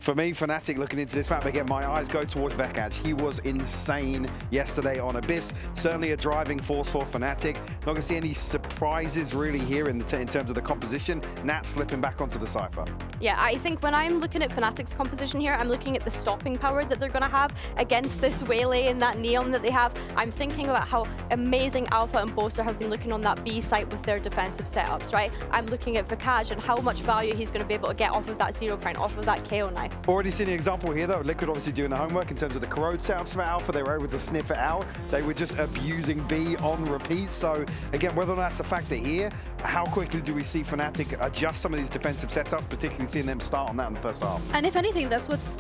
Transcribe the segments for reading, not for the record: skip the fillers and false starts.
For me, Fnatic looking into this map, again, my eyes go towards Vekaj. He was insane yesterday on Abyss. Certainly a driving force for Fnatic. Not going to see any surprises really here in terms of the composition. Nat slipping back onto the Cypher. Yeah, I think when I'm looking at Fnatic's composition here, I'm looking at the stopping power that they're going to have against this Waylay and that Neon that they have. I'm thinking about how amazing Alpha and Boaster have been looking on that B site with their defensive setups, right? I'm looking at Vekaj and how much value he's going to be able to get off of that Zero Crown, off of that KO knife. Already seen an example here though, Liquid obviously doing the homework in terms of the corrode setups for Alpha. They were able to sniff it out. They were just abusing B on repeat. So again, whether or not that's a factor here, how quickly do we see Fnatic adjust some of these defensive setups, particularly seeing them start on that in the first half? And if anything, that's what's,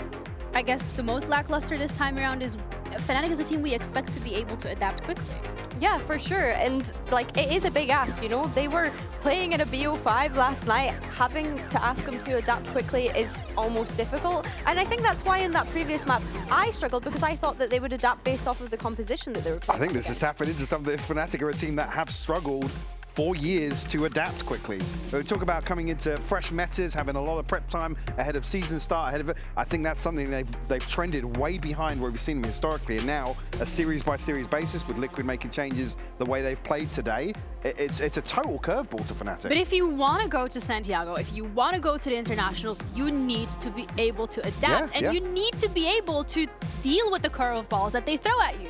I guess, the most lackluster this time around is Fnatic is a team we expect to be able to adapt quickly. Yeah, for sure. And like, it is a big ask, you know? They were playing in a BO5 last night. Having to ask them to adapt quickly is almost difficult. And I think that's why in that previous map, I struggled because I thought that they would adapt based off of the composition that they were playing. I think this is tapping into something. Fnatic are a team that have struggled for years to adapt quickly. We talk about coming into fresh metas, having a lot of prep time ahead of season start, ahead of it. I think that's something they've trended way behind where we've seen them historically, and now a series by series basis with Liquid making changes the way they've played today. It's a total curveball to Fnatic. But if you want to go to Santiago, if you want to go to the internationals, you need to be able to adapt, and you need to be able to deal with the curveballs that they throw at you.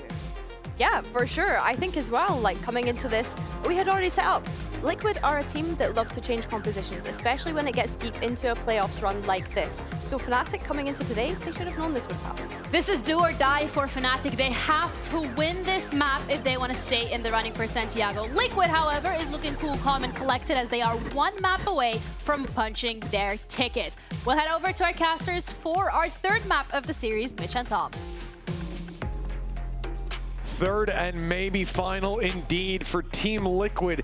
Yeah, for sure. I think as well, like coming into this, we had already set up. Liquid are a team that love to change compositions, especially when it gets deep into a playoffs run like this. So Fnatic coming into today, they should have known this would happen. This is do or die for Fnatic. They have to win this map if they want to stay in the running for Santiago. Liquid, however, is looking cool, calm, and collected as they are one map away from punching their ticket. We'll head over to our casters for our third map of the series, Mitch and Tom. Third and maybe final indeed for Team Liquid.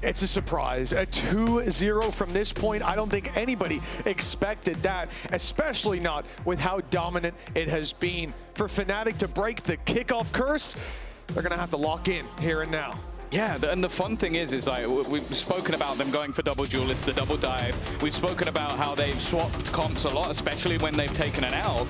It's a surprise. A 2-0 from this point. I don't think anybody expected that, especially not with how dominant it has been. For Fnatic to break the kickoff curse, they're going to have to lock in here and now. Yeah, and the fun thing is like, we've spoken about them going for double duelists, the double dive. We've spoken about how they've swapped comps a lot, especially when they've taken an L.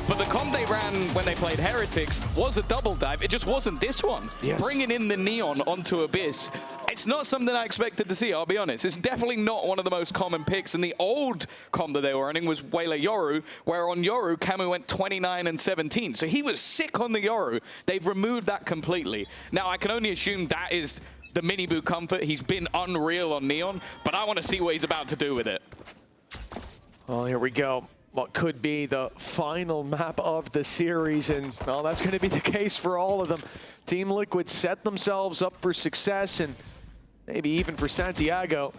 But the comp they ran when they played Heretics was a double dive. It just wasn't this one. Yes. Bringing in the Neon onto Abyss, it's not something I expected to see, I'll be honest. It's definitely not one of the most common picks. And the old comp that they were running was Waylay Yoru, where on Yoru, Camu went 29 and 17. So he was sick on the Yoru. They've removed that completely. Now, I can only assume that is the mini boot comfort. He's been unreal on Neon, but I want to see what he's about to do with it. Well, here we go. What could be the final map of the series, and well, that's going to be the case for all of them. Team Liquid set themselves up for success, and maybe even for Santiago.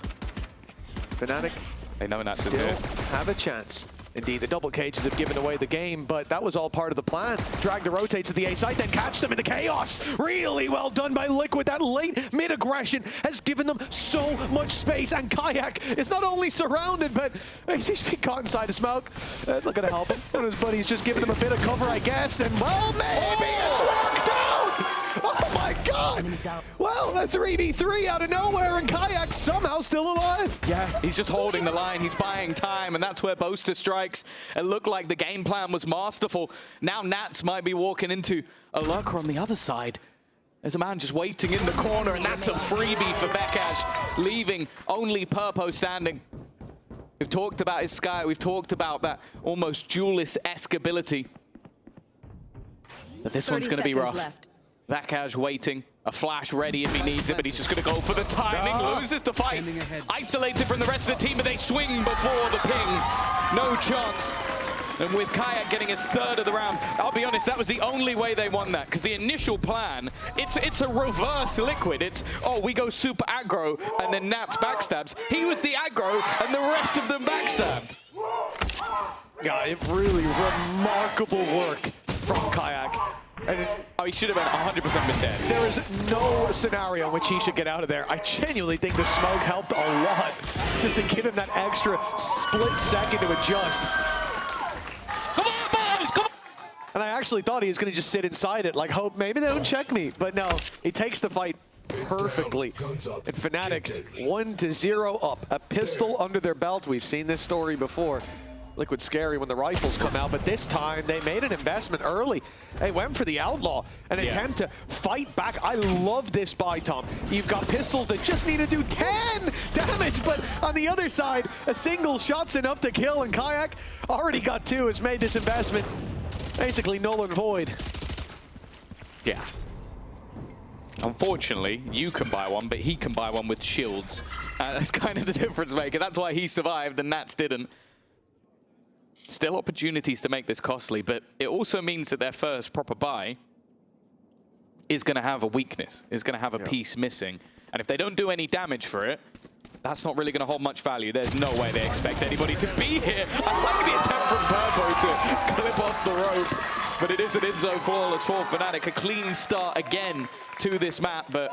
Fnatic, They know Nats is still here. have a chance. Indeed, the double cages have given away the game, but that was all part of the plan. Drag the rotate to the A site, then catch them in the chaos. Really well done by Liquid. That late mid-aggression has given them so much space, and Kayak is not only surrounded, but he's been caught inside of smoke. That's not going to help him. And his buddy's just giving him a bit of cover, I guess, and well, maybe it's worked out! Oh my God! Well, a 3v3 out of nowhere, and Kayak somehow still alive. Yeah, he's just holding the line. He's buying time, and that's where Boaster strikes. It looked like the game plan was masterful. Now Nats might be walking into a lurker on the other side. There's a man just waiting in the corner, and that's a freebie for Vekaj, leaving only Purpo standing. We've talked about his Sky. We've talked about that almost duelist-esque ability. But this one's going to be rough. Vekaj waiting, a flash ready if he needs it, but he's just going to go for the timing, loses the fight. Isolated from the rest of the team, but they swing before the ping. No chance. And with Kayak getting his third of the round, I'll be honest, that was the only way they won that, because the initial plan, it's a reverse Liquid. It's, oh, we go super aggro, and then Nats backstabs. He was the aggro, and the rest of them backstabbed. Yeah, it really remarkable work from Kayak. Oh, he should have been 100% been dead. There is no scenario in which he should get out of there. I genuinely think the smoke helped a lot, just to give him that extra split second to adjust. Come on, boys, come on! And I actually thought he was going to just sit inside it, like, hope maybe they don't check me. But no, he takes the fight perfectly. And Fnatic 1-0 up, a pistol under their belt. We've seen this story before. Liquid scary when the rifles come out, but this time they made an investment early. They went for the Outlaw, an attempt to fight back. I love this buy, Tom. You've got pistols that just need to do 10 damage, but on the other side, a single shot's enough to kill, and Kayak already got 2, has made this investment basically null and void. Yeah. Unfortunately, you can buy one, but he can buy one with shields. That's kind of the difference maker. That's why he survived and Nats didn't. Still opportunities to make this costly, but it also means that their first proper buy is going to have a weakness, is going to have a piece missing. And if they don't do any damage for it, that's not really going to hold much value. There's no way they expect anybody to be here. I like the attempt from Burbo to clip off the rope, but it is an in-zone flawless for Fnatic. A clean start again to this map, but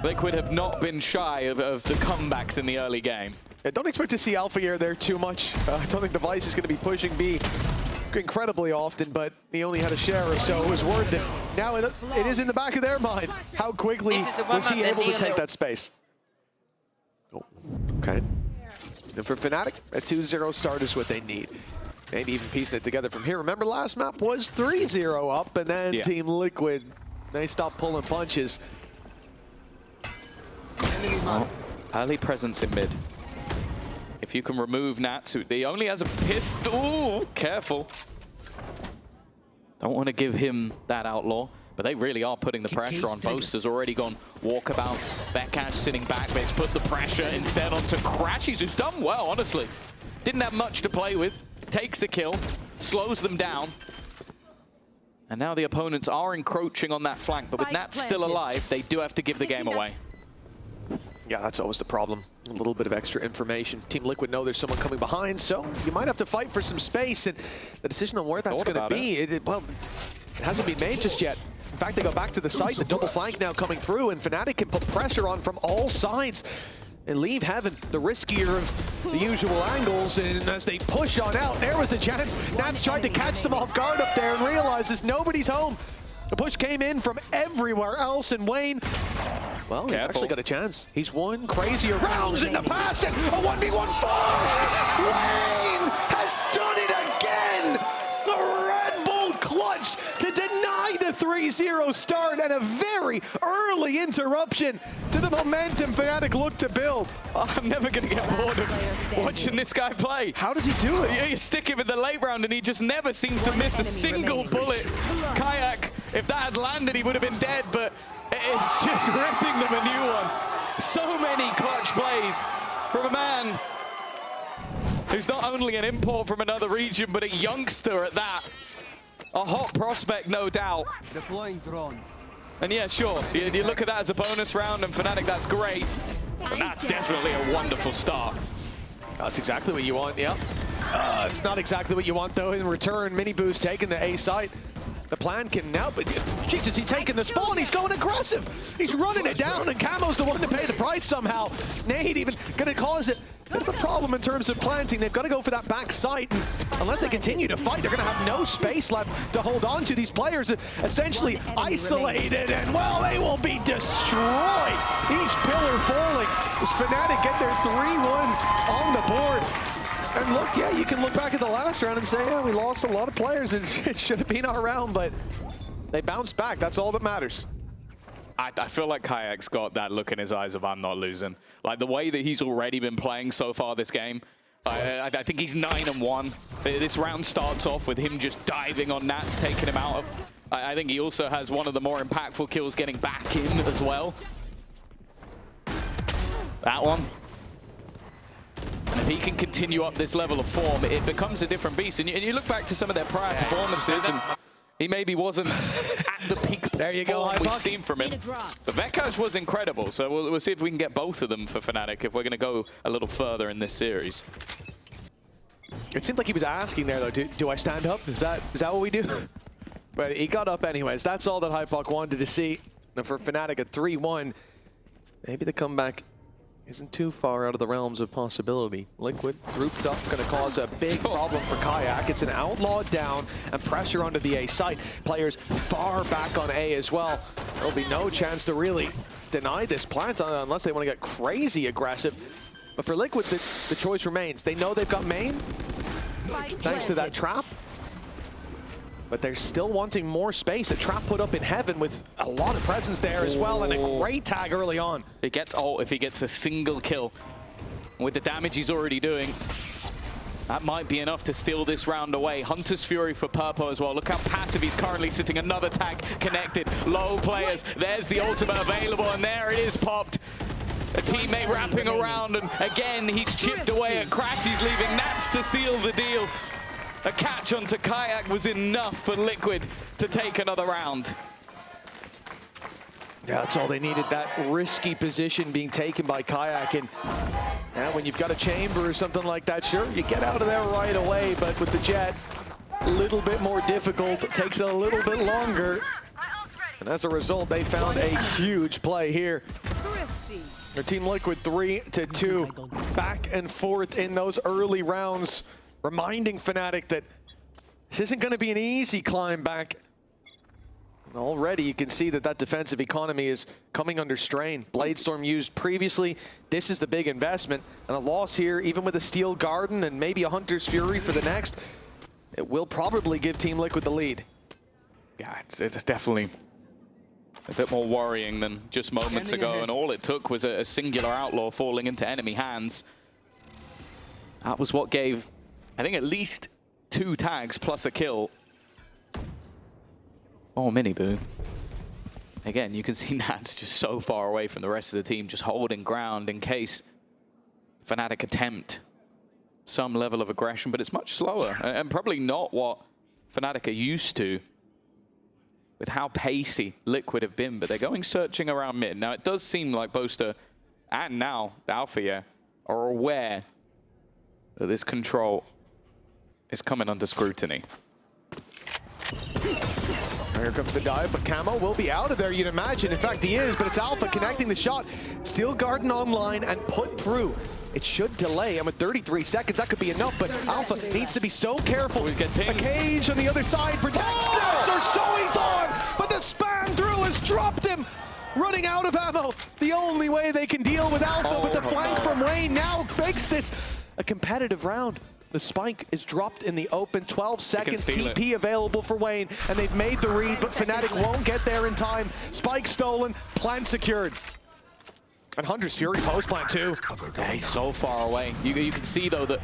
Liquid have not been shy of the comebacks in the early game. I don't expect to see Alpha Air there too much. I don't think Device is going to be pushing B incredibly often, but he only had a sheriff, so it was worth it. Now it is in the back of their mind. How quickly was he able to take that space? Oh, okay. And for Fnatic, a 2-0 start is what they need. Maybe even piecing it together from here. Remember, last map was 3-0 up, and then Team Liquid, they stopped pulling punches. Oh, early presence in mid. If you can remove Nats, who he only has a pistol. Careful. Don't want to give him that Outlaw, but they really are putting the pressure on. Boaster's already gone walkabouts. Vekash sitting back, but it's put the pressure instead onto Crashies, who's done well, honestly. Didn't have much to play with. Takes a kill, slows them down. And now the opponents are encroaching on that flank, but with Nats still alive, they do have to give the game away. Yeah, that's always the problem. A little bit of extra information. Team Liquid know there's someone coming behind, so you might have to fight for some space, and the decision on where that's going to be, well, it hasn't been made just yet. In fact, they go back to the site, the double flank now coming through, and Fnatic can put pressure on from all sides and leave Heaven the riskier of the usual angles, and as they push on out, there was a chance. Nats tried to catch them off guard up there and realizes nobody's home. The push came in from everywhere else, and Wayne, well, he's actually got a chance. He's won crazier rounds in the past, and a 1v1 forced! Wayne has done it again! The Red Bull clutch to deny the 3-0 start, and a very early interruption to the momentum Fnatic look to build. I'm never going to get bored of watching this guy play. How does he do it? You stick him in the late round and he just never seems to miss a single bullet. Kayak, if that had landed, he would have been dead, but it's just ripping them a new one. So many clutch plays from a man who's not only an import from another region, but a youngster at that. A hot prospect, no doubt. Deploying drone. And yeah, sure, you look at that as a bonus round, and Fnatic, that's great. But that's definitely a wonderful start. That's exactly what you want, yeah. It's not exactly what you want, though. In return, Mini Boo's taking the A site. The plan can now, but Jesus, he's taking the spawn, he's going aggressive. He's running it down, and Camo's the one to pay the price somehow. Nade even gonna cause it a bit of a problem in terms of planting. They've got to go for that back site. Unless they continue to fight, they're gonna have no space left to hold on to. These players essentially isolated, and well, they will be destroyed. Each pillar falling as Fnatic get their 3-1 on the board. And look, yeah, you can look back at the last round and say, yeah, we lost a lot of players. It should have been our round, but they bounced back. That's all that matters. I feel like Kayak's got that look in his eyes of I'm not losing. Like the way that he's already been playing so far this game, I think he's 9-1. This round starts off with him just diving on Nats, taking him out. I think he also has one of the more impactful kills getting back in as well. That one. And if he can continue up this level of form, it becomes a different beast. And you look back to some of their prior performances, and he maybe wasn't at the peak form we've seen from him. But Vekash was incredible, so we'll see if we can get both of them for Fnatic if we're going to go a little further in this series. It seemed like he was asking there, though, do I stand up? Is that what we do? But he got up anyways. That's all that Hypok wanted to see. And for Fnatic at 3-1, maybe the comeback isn't too far out of the realms of possibility. Liquid grouped up, going to cause a big problem for Kayak. It's an outlaw down and pressure onto the A site. Players far back on A as well. There'll be no chance to really deny this plant unless they want to get crazy aggressive. But for Liquid, the choice remains. They know they've got main. thanks to that trap. But they're still wanting more space. A trap put up in heaven with a lot of presence there as well, and a great tag early on. It gets ult if he gets a single kill. With the damage he's already doing, that might be enough to steal this round away. Hunter's Fury for Purpo as well. Look how passive he's currently sitting. Another tag connected. Low players. There's the ultimate available, and there it is popped. A teammate wrapping around, and again, he's chipped away at Crash. He's leaving Nats to seal the deal. A catch onto Kayak was enough for Liquid to take another round. Yeah, that's all they needed, that risky position being taken by Kayak. And when you've got a chamber or something like that, sure, you get out of there right away, but with the Jet, a little bit more difficult. It takes a little bit longer. And as a result, they found a huge play here. Their Team Liquid 3-2, back and forth in those early rounds, reminding Fnatic that this isn't going to be an easy climb back. And already you can see that that defensive economy is coming under strain. Bladestorm used previously. This is the big investment. And a loss here, even with a Steel Garden and maybe a Hunter's Fury for the next, it will probably give Team Liquid the lead. Yeah, it's definitely a bit more worrying than just moments ago. And all it took was a singular Outlaw falling into enemy hands. That was what gave, I think, at least 2 tags plus a kill. Oh, Miniboo. Again, you can see Nats just so far away from the rest of the team, just holding ground in case Fnatic attempt some level of aggression, but it's much slower and probably not what Fnatic are used to with how pacey Liquid have been, but they're going searching around mid. Now, it does seem like Boaster and now the Alpha are aware that this control is coming under scrutiny. Here comes the dive, but Camo will be out of there, you'd imagine. In fact, he is, but it's Alpha connecting the shot. Steel Garden online and put through. It should delay, and with 33 seconds, that could be enough, but Alpha needs to be so careful. We get pinged. A cage on the other side protects Nats, or so he thought, but the spam through has dropped him. Running out of ammo. The only way they can deal with Alpha, but the flank from Wayne now makes this a competitive round. The spike is dropped in the open, 12 seconds, TP available for Wayne, and they've made the read, but Fnatic won't get there in time. Spike stolen, plant secured. And Hunter's Fury post plant too. Yeah, he's so far away. You can see though that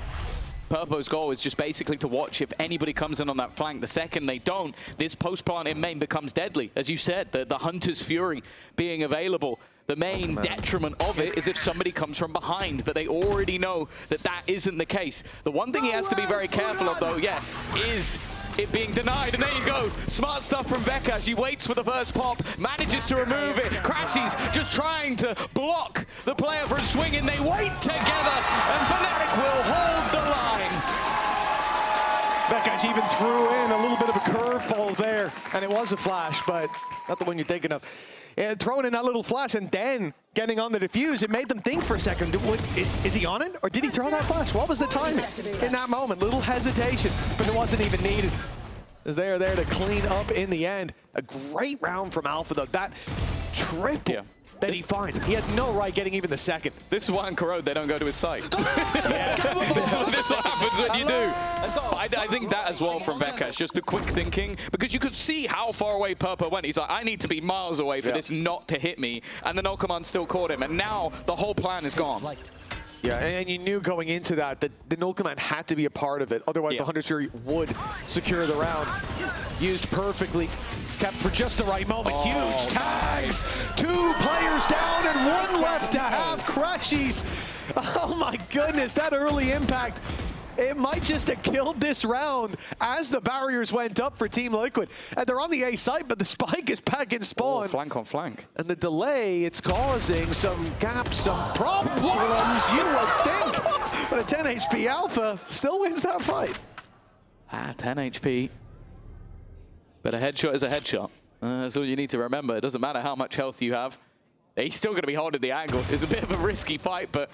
Purpo's goal is just basically to watch if anybody comes in on that flank. The second they don't, this post plant in main becomes deadly. As you said, the Hunter's Fury being available. The main detriment of it is if somebody comes from behind, but they already know that that isn't the case. The one thing he has to be very careful of, though, is it being denied. And there you go. Smart stuff from Vekash. He waits for the first pop, manages to remove it. Crashy's just trying to block the player from swinging. They wait together, and Fnatic will hold the line. Vekash even threw in a little bit of a curveball there, and it was a flash, but not the one you're thinking of. And throwing in that little flash and then getting on the defuse, it made them think for a second, is he on it? Or did he throw that flash? What was the timing in that moment? Little hesitation, but it wasn't even needed. As they are there to clean up in the end. A great round from Alpha, though. That triple that he finds. He had no right getting even the second. This is why in Corrode they don't go to his site. This is what happens when you do. I think that as well from Vekash, just the quick thinking, because you could see how far away Purpo went. He's like, I need to be miles away for this not to hit me, and the no command still caught him, and now the whole plan is gone. Yeah, and you knew going into that the null command had to be a part of it. Otherwise, the Hunter's Fury would secure the round. Used perfectly, kept for just the right moment. Huge tags. Nice. 2 players down and 1 left to have. Crashies. Oh my goodness, that early impact. It might just have killed this round as the barriers went up for Team Liquid. And they're on the A site, but the spike is back in spawn. Flank on flank. And the delay, it's causing some gaps, some problems, you would think. But a 10 HP Alpha still wins that fight. 10 HP. But a headshot is a headshot. That's all you need to remember. It doesn't matter how much health you have. He's still going to be holding the angle. It's a bit of a risky fight, but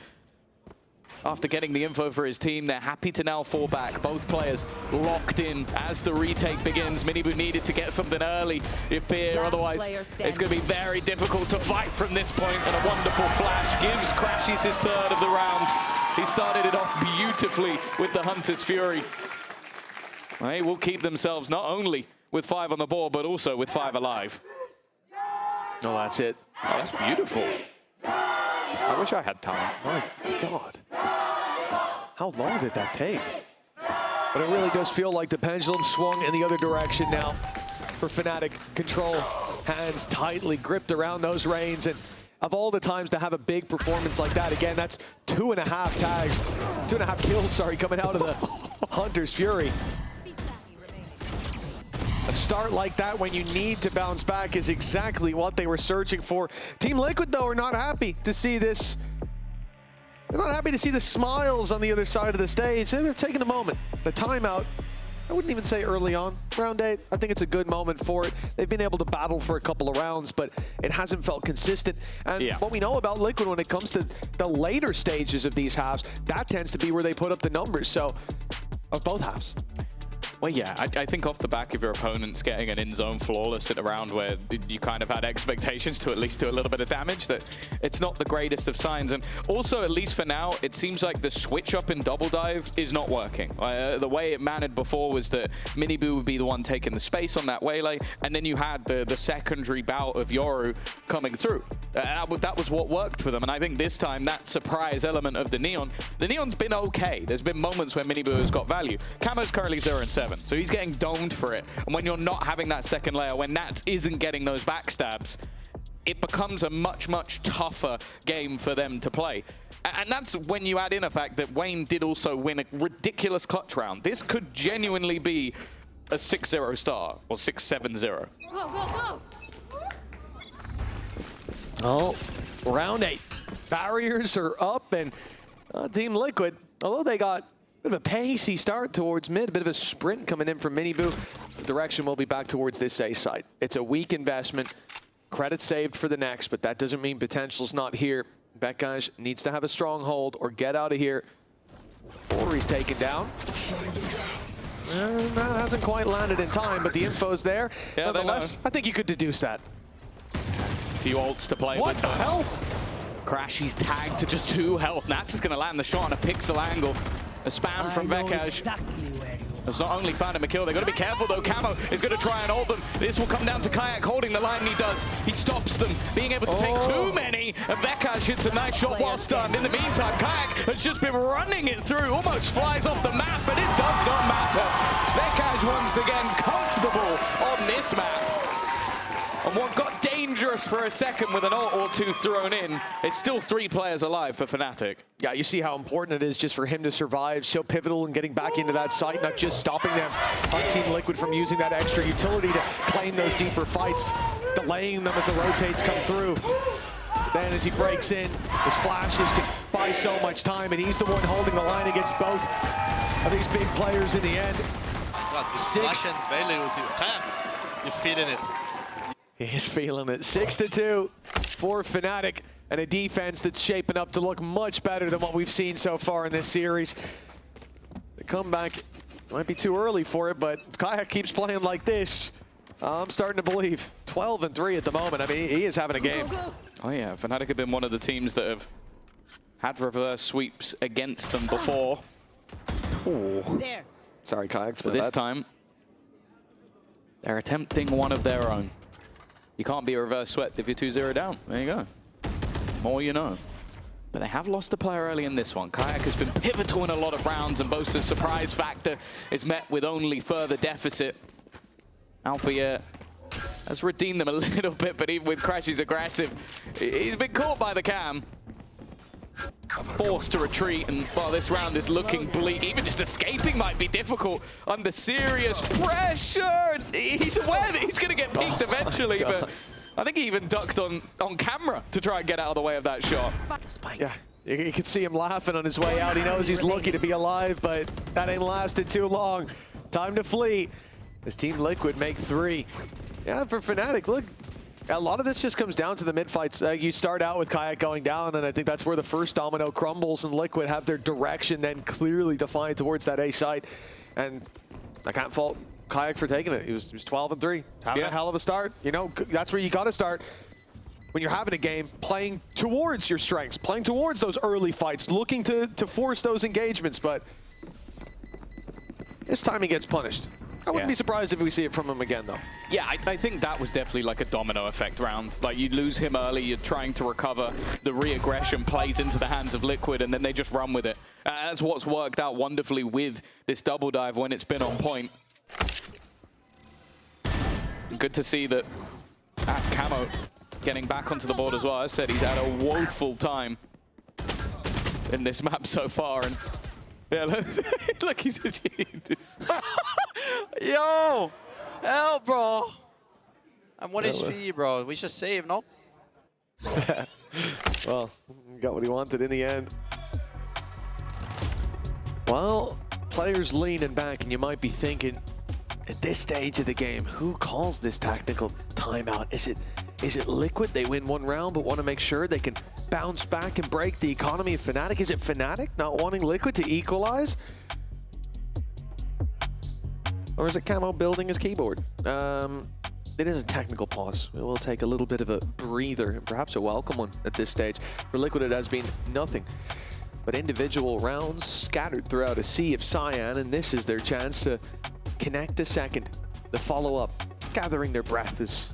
after getting the info for his team, they're happy to now fall back. Both players locked in as the retake begins. Miniboo needed to get something early, you fear. Otherwise, it's going to be very difficult to fight from this point. And a wonderful flash gives Crashies his 3rd of the round. He started it off beautifully with the Hunter's Fury. They will keep themselves not only with 5 on the board, but also with 5 alive. Oh, that's it. Oh, that's beautiful. I wish I had time. My God. How long did that take? But it really does feel like the pendulum swung in the other direction now for Fnatic. Control, hands tightly gripped around those reins. And of all the times to have a big performance like that, again, that's 2.5 tags, 2.5 kills, sorry, coming out of the Hunter's Fury. A start like that when you need to bounce back is exactly what they were searching for. Team Liquid, though, are not happy to see this. They're not happy to see the smiles on the other side of the stage. They're taking a moment. The timeout, I wouldn't even say early on, round 8. I think it's a good moment for it. They've been able to battle for a couple of rounds, but it hasn't felt consistent. And what we know about Liquid when it comes to the later stages of these halves, that tends to be where they put up the numbers. So, of both halves. Well, yeah, I think off the back of your opponents getting an in-zone flawless at a round where you kind of had expectations to at least do a little bit of damage, that it's not the greatest of signs. And also, at least for now, it seems like the switch up in Double Dive is not working. The way it mannered before was that Miniboo would be the one taking the space on that waylay, and then you had the secondary bout of Yoru coming through. That was what worked for them, and I think this time, that surprise element of the Neon's been okay. There's been moments where Miniboo has got value. Camo's currently 0-7. So he's getting domed for it. And when you're not having that second layer, when Nats isn't getting those backstabs, it becomes a much, much tougher game for them to play. And that's when you add in a fact that Wayne did also win a ridiculous clutch round. This could genuinely be a 6-0 star, or 6-7-0. Go, go, go! Oh, round 8. Barriers are up, and Team Liquid, although they got a bit of a pacey start towards mid, a bit of a sprint coming in from Miniboo. The direction will be back towards this A site. It's a weak investment. Credit saved for the next, but that doesn't mean potential's not here. Bekaj needs to have a stronghold or get out of here. He's taken down. And that hasn't quite landed in time, but the info's there. Yeah, nonetheless, I think you could deduce that. A few ults to play What with. the hell? Crash, he's tagged to just 2 health. Nats is going to land the shot on a pixel angle. A spam from Bekaj. Has not only found him a kill, they've got to be careful though. Camo is going to try and hold them. This will come down to Kayak holding the line, and he does. He stops them, being able to take too many. And Bekaj hits a nice shot while stunned. In the meantime, Kayak has just been running it through, almost flies off the map, but it does not matter. Bekaj once again comfortable on this map. And what got dangerous for a second with an ult or 2 thrown in, it's still 3 players alive for Fnatic. Yeah, you see how important it is just for him to survive, so pivotal in getting back into that site, not just stopping them on Team Liquid from using that extra utility to claim those deeper fights, delaying them as the rotates come through. Then as he breaks in, his flashes can buy so much time, and he's the one holding the line against both of these big players in the end. Flash and Bailey with you. You're feeling it. He's feeling it. 6-2 for Fnatic, and a defense that's shaping up to look much better than what we've seen so far in this series. The comeback might be too early for it, but if Kayak keeps playing like this, I'm starting to believe. 12-3 at the moment. I mean, he is having a game. Oh yeah, Fnatic have been one of the teams that have had reverse sweeps against them before. Ooh. There. Sorry, Kayak. But this time, they're attempting one of their own. You can't be a reverse swept if you're 2-0 down. There you go. More you know. But they have lost a player early in this one. Kayak has been pivotal in a lot of rounds, and Boaster's surprise factor is met with only further deficit. Alpha has redeemed them a little bit, but even with Crash, he's aggressive. He's been caught by the cam. Forced to retreat, and while this round is looking bleak, even just escaping might be difficult under serious pressure. He's aware that he's going to get peeked eventually, but I think he even ducked on camera to try and get out of the way of that shot. Yeah, you can see him laughing on his way out. He knows he's lucky to be alive, but that ain't lasted too long. Time to flee. This Team Liquid make 3. Yeah, for Fnatic, look. A lot of this just comes down to the mid-fights. You start out with Kayak going down, and I think that's where the first domino crumbles, and Liquid have their direction then clearly defined towards that A site. And I can't fault Kayak for taking it. He was 12-3, having a hell of a start. You know, that's where you got to start. When you're having a game, playing towards your strengths, playing towards those early fights, looking to force those engagements, but This time he gets punished. I wouldn't be surprised if we see it from him again, though. Yeah, I think that was definitely like a domino effect round. Like, you lose him early, you're trying to recover, the re-aggression plays into the hands of Liquid, and then they just run with it. That's what's worked out wonderfully with this double dive when it's been on point. Good to see that as Camo getting back onto the board as well. As I said, he's had a woeful time in this map so far, and yeah, look, he's just Yo! Hell, bro! I'm 1 HP, bro. We should save, no? Well, got what he wanted in the end. Well, players leaning back, and you might be thinking, at this stage of the game, who calls this tactical timeout? Is it Liquid? They win one round, but want to make sure they can bounce back and break the economy of Fnatic? Is it Fnatic not wanting Liquid to equalize? Or is it Camo building his keyboard? It is a technical pause. It will take a little bit of a breather, and perhaps a welcome one at this stage. For Liquid, it has been nothing but individual rounds scattered throughout a sea of cyan, and this is their chance to connect a second. The follow-up, gathering their breath, is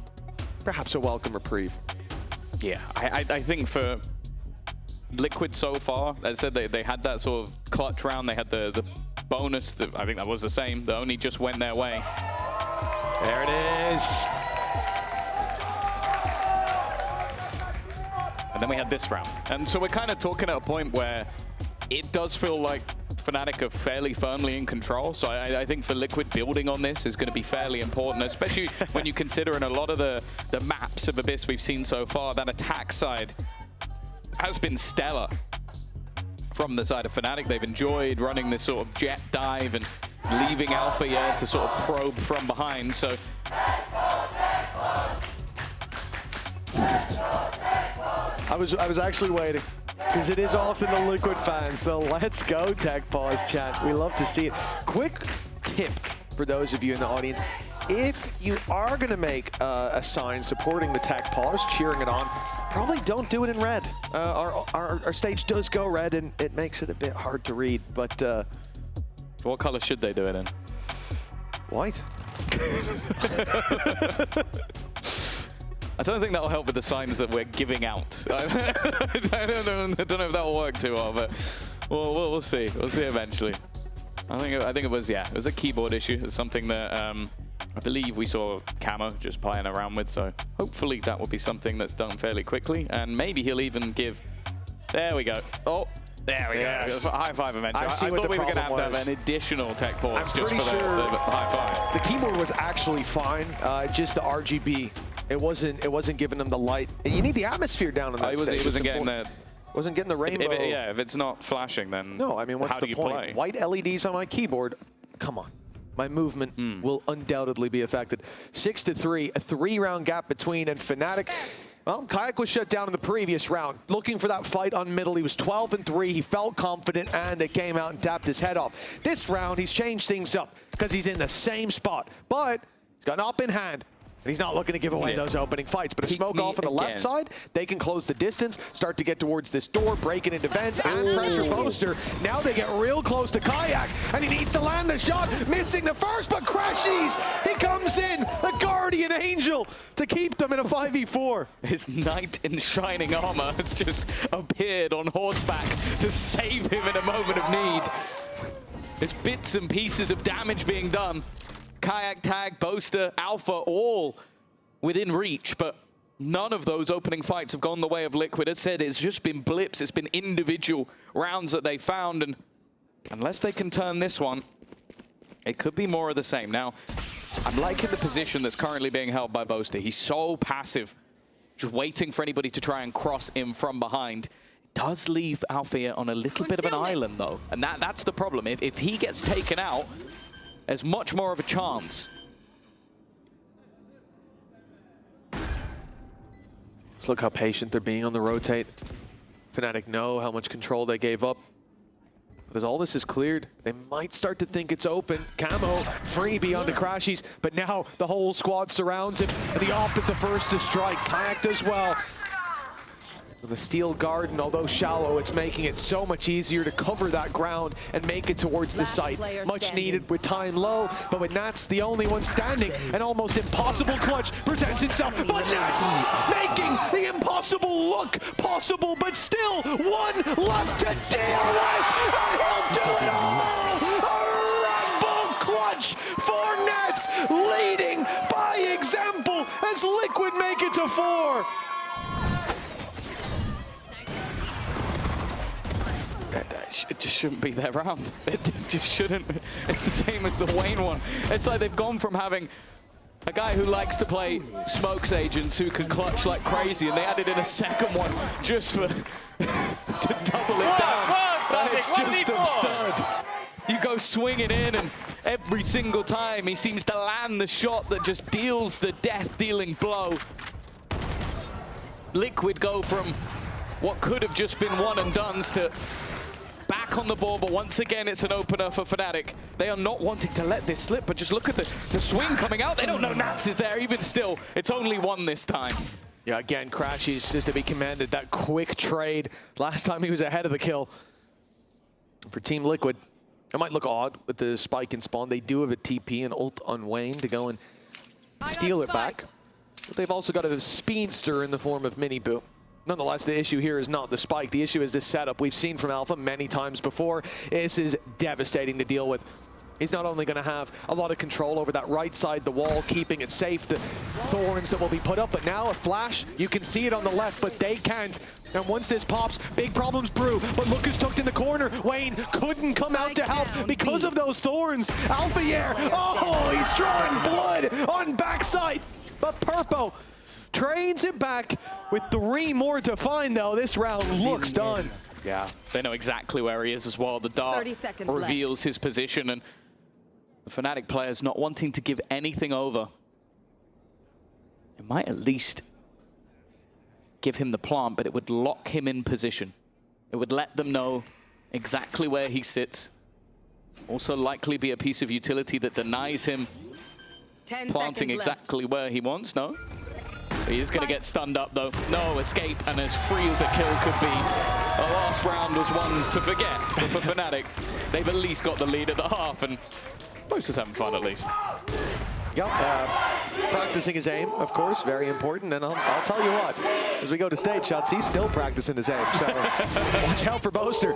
perhaps a welcome reprieve. Yeah, I think for Liquid so far, as I said, they had that sort of clutch round. They had the bonus, that I think that was the same, that only just went their way. There it is. And then we had this round. And so we're kind of talking at a point where it does feel like Fnatic are fairly firmly in control. So I think for Liquid, building on this is going to be fairly important, especially when you consider in a lot of the maps of Abyss we've seen so far, that attack side has been stellar from the side of Fnatic. They've enjoyed running this sort of jet dive and leaving Alpha to sort of probe from behind. So I was actually waiting, because it is often the Liquid fans, the let's go tech pause chant. We love to see it. Quick tip for those of you in the audience: if you are going to make a sign supporting the tech pause, cheering it on, probably don't do it in red. Our stage does go red, and it makes it a bit hard to read. But what color should they do it in? White. I don't think that'll help with the signs that we're giving out. I don't know if that'll work too well, but we'll see. We'll see eventually. I think it was a keyboard issue. It's something that I believe we saw Camo just playing around with. So hopefully that will be something that's done fairly quickly, and maybe he'll even give. There we go. Oh. There we go. High five eventually. I thought we were going to have an additional tech pause just for the high five. The keyboard was actually fine. Just the RGB. It wasn't giving them the light. You need the atmosphere down on that stage. It wasn't getting the. Wasn't getting the rainbow. If it's not flashing, then no. I mean, what's the point? Play? White LEDs on my keyboard. Come on. My movement will undoubtedly be affected. 6-3, a 3-round gap between, and Fnatic. Well, Kayak was shut down in the previous round, looking for that fight on middle. He was 12-3. He felt confident, and they came out and tapped his head off. This round, he's changed things up because he's in the same spot, but he's got an op in hand. And he's not looking to give away those opening fights. But a smoke off on the left side, they can close the distance, start to get towards this door, breaking into vents, and pressure Boaster. Now they get real close to Kayak, and he needs to land the shot, missing the first, but Crashies, he comes in, the guardian angel, to keep them in a 5v4. His knight in shining armor has just appeared on horseback to save him in a moment of need. There's bits and pieces of damage being done. Kayak, Tag, Boaster, Alpha, all within reach, but none of those opening fights have gone the way of Liquid. As said, it's just been blips, it's been individual rounds that they found, and unless they can turn this one, it could be more of the same. Now, I'm liking the position that's currently being held by Boaster. He's so passive, just waiting for anybody to try and cross him from behind. It does leave Alpha on a little bit of an island, though, and that's the problem. If he gets taken out, there's much more of a chance. Let's look how patient they're being on the rotate. Fnatic know how much control they gave up. But as all this is cleared, they might start to think it's open. Camo free beyond the Crashies, but now the whole squad surrounds him, and the op is the first to strike. Kayak does well. The steel garden, although shallow, it's making it so much easier to cover that ground and make it towards the site. Much needed with time low, but with Nats the only one standing, an almost impossible clutch presents itself. But Nats making the impossible look possible, but still one left to deal with, and he'll do it all! A rumble clutch for Nats, leading by example as Liquid make it to 4. It just shouldn't be their round. It just shouldn't. It's the same as the Wayne one. It's like they've gone from having a guy who likes to play smokes agents who can clutch like crazy, and they added in a second one just for to double it down. And it's just absurd. You go swinging in, and every single time he seems to land the shot that just deals the death-dealing blow. Liquid go from what could have just been one and dones to back on the board, but once again it's an opener for Fnatic. They are not wanting to let this slip, but just look at the swing coming out. They don't know Nats is there. Even still, it's only one this time. Yeah, again, Crashies is to be commended. That quick trade. Last time he was ahead of the kill. For Team Liquid, it might look odd with the spike and spawn. They do have a TP and ult on Wayne to go and steal it back. But they've also got a speedster in the form of Mini Boo. Nonetheless, the issue here is not the spike. The issue is this setup. We've seen from Alpha many times before. This is devastating to deal with. He's not only going to have a lot of control over that right side, the wall, keeping it safe, the thorns that will be put up, but now a flash, you can see it on the left, but they can't. And once this pops, big problems brew, but look who's tucked in the corner. Wayne couldn't come out to help because of those thorns. Alpha Yair, oh, he's drawing blood on backside, but Purpo trains it back with 3 more to find, though. This round looks done. Yeah, they know exactly where he is as well. The dart reveals his position, and the Fnatic players not wanting to give anything over. It might at least give him the plant, but it would lock him in position. It would let them know exactly where he sits. Also likely be a piece of utility that denies him planting exactly where he wants, no? He is going to get stunned up, though. No escape, and as free as a kill could be. The last round was one to forget for Fnatic. They've at least got the lead at the half, and Bosa's having fun at least. Yep, practicing his aim, of course, very important. And I'll tell you what, as we go to stage shots, he's still practicing his aim. So watch out for Boaster,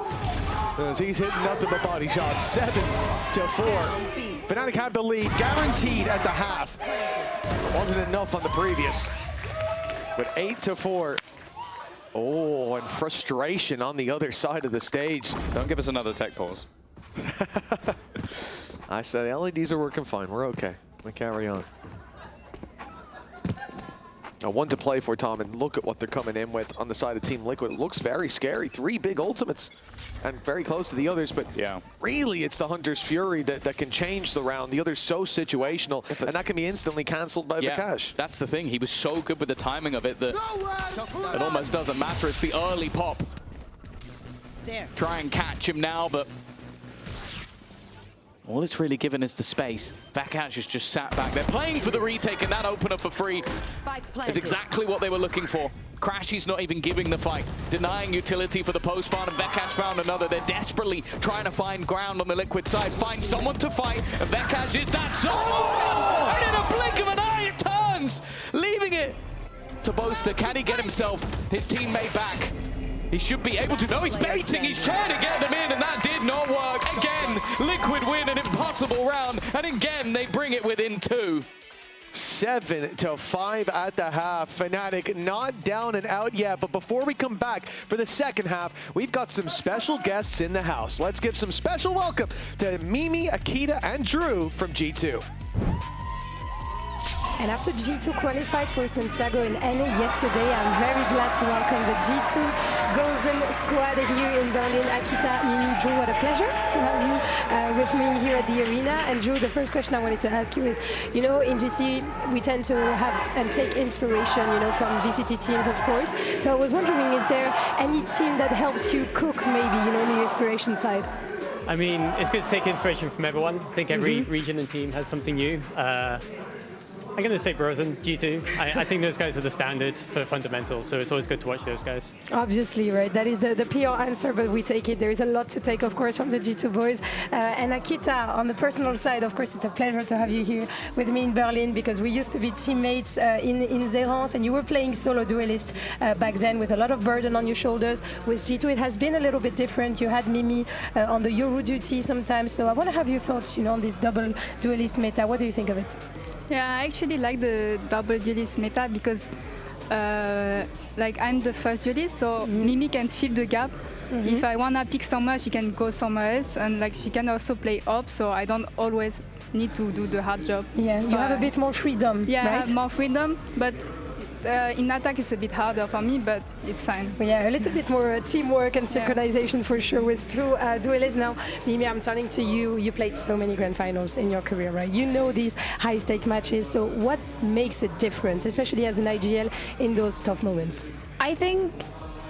as he's hitting nothing but body shots. 7-4. Fnatic have the lead, guaranteed at the half. It wasn't enough on the previous. But 8-4. Oh, and frustration on the other side of the stage. Don't give us another tech pause. I said the LEDs are working fine. We're okay. We carry on. A 1 to play for Tom, and look at what they're coming in with on the side of Team Liquid. It looks very scary. 3 big ultimates, and very close to the others, but yeah, really it's the Hunter's Fury that can change the round. The other's so situational, and that can be instantly cancelled by Vakash. That's the thing. He was so good with the timing of it that it almost doesn't matter. It's the early pop. Try and catch him now, but all it's really given is the space. Vakash has just sat back. They're playing for the retake, and that opener for free is exactly what they were looking for. Crashy's not even giving the fight, denying utility for the post farm, and Vakash found another. They're desperately trying to find ground on the Liquid side, find someone to fight, and Vakash is that zone. Oh! And in a blink of an eye, it turns, leaving it to Boaster. Can he get himself, his teammate back? He should be able to. No, he's baiting. He's trying to get them in, and that did not work. Again, Liquid win an impossible round, and again, they bring it within 2. 7-5 at the half. Fnatic not down and out yet, but before we come back for the second half, we've got some special guests in the house. Let's give some special welcome to Mimi, Akita, and Drew from G2. And after G2 qualified for Santiago in NA yesterday, I'm very glad to welcome the G2 Golden Squad here in Berlin. Akita, Mimi, Drew, what a pleasure to have you with me here at the arena. And Drew, the first question I wanted to ask you is, you know, in GC, we tend to have and take inspiration, you know, from VCT teams, of course. So I was wondering, is there any team that helps you cook maybe, you know, on the inspiration side? I mean, it's good to take inspiration from everyone. I think every region and team has something new. I'm going to say Brosen, G2. I think those guys are the standard for fundamentals, so it's always good to watch those guys. Obviously, right? That is the PR answer, but we take it. There is a lot to take, of course, from the G2 boys. And Akita, on the personal side, of course, it's a pleasure to have you here with me in Berlin, because we used to be teammates in Zerance, and you were playing solo duelist back then with a lot of burden on your shoulders. With G2, it has been a little bit different. You had Mimi on the Euro duty sometimes, so I want to have your thoughts, on this double duelist meta. What do you think of it? Yeah, I actually like the double duelist meta because like I'm the first duelist, so Mimi can fill the gap. If I wanna pick somewhere, she can go somewhere else, and like she can also play up, so I don't always need to do the hard job. Yeah, you have a bit more freedom. Yeah, right? I have more freedom, but in attack it's a bit harder for me, but it's fine. Yeah, a little bit more teamwork and synchronization for sure with two duelists. Now, Mimi, I'm turning to you. You played so many grand finals in your career, right? You know these high-stake matches. So what makes a difference, especially as an IGL, in those tough moments? I think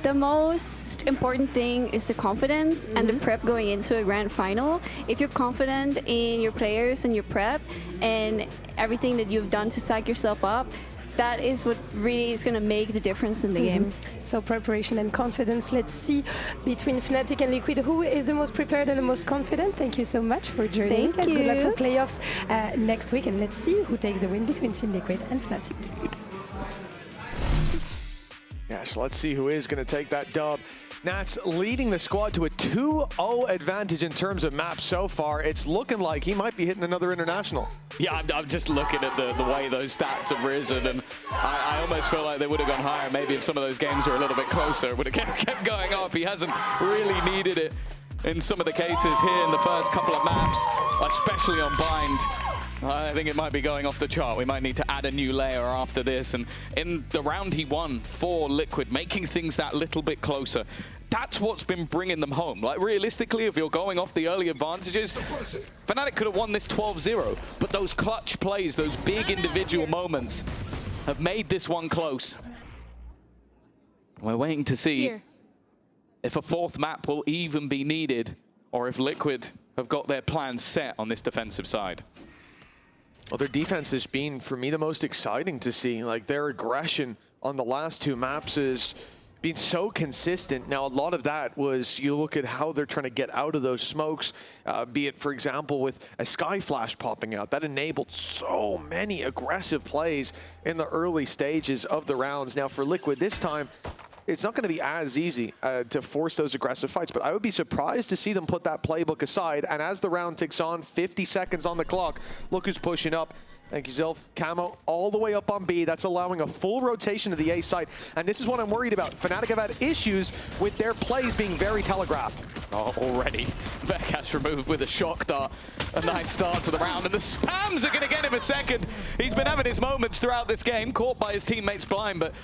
the most important thing is the confidence and the prep going into a grand final. If you're confident in your players and your prep and everything that you've done to psych yourself up, that is what really is going to make the difference in the game. So preparation and confidence. Let's see between Fnatic and Liquid who is the most prepared and the most confident. Thank you so much for joining us. Good luck for playoffs next week, and let's see who takes the win between Team Liquid and Fnatic. Yes, let's see who is going to take that dub. Nats leading the squad to a 2-0 advantage in terms of maps so far. It's looking like he might be hitting another international. Yeah, I'm just looking at the way those stats have risen, and I almost feel like they would have gone higher. Maybe if some of those games were a little bit closer, it would have kept going up. He hasn't really needed it in some of the cases here in the first couple of maps, especially on Bind. I think it might be going off the chart. We might need to add a new layer after this. And in the round he won for Liquid, making things that little bit closer. That's what's been bringing them home. Like, realistically, if you're going off the early advantages, Fnatic could have won this 12-0. But those clutch plays, those big individual moments have made this one close. We're waiting to see if a fourth map will even be needed, or if Liquid have got their plans set on this defensive side. Well, their defense has been, for me, the most exciting to see. Like, their aggression on the last two maps has been so consistent. Now, a lot of that was, you look at how they're trying to get out of those smokes, be it, for example, with a Sky Flash popping out. That enabled so many aggressive plays in the early stages of the rounds. Now, for Liquid this time, it's not going to be as easy to force those aggressive fights, but I would be surprised to see them put that playbook aside. And as the round ticks on, 50 seconds on the clock, look who's pushing up. Thank you, Zilf. Camo all the way up on B. That's allowing a full rotation to the A site. And this is what I'm worried about. Fnatic have had issues with their plays being very telegraphed. Oh, already. Vekash removed with a shock dart. A nice start to the round. And the spams are going to get him a second. He's been having his moments throughout this game, caught by his teammates blind, but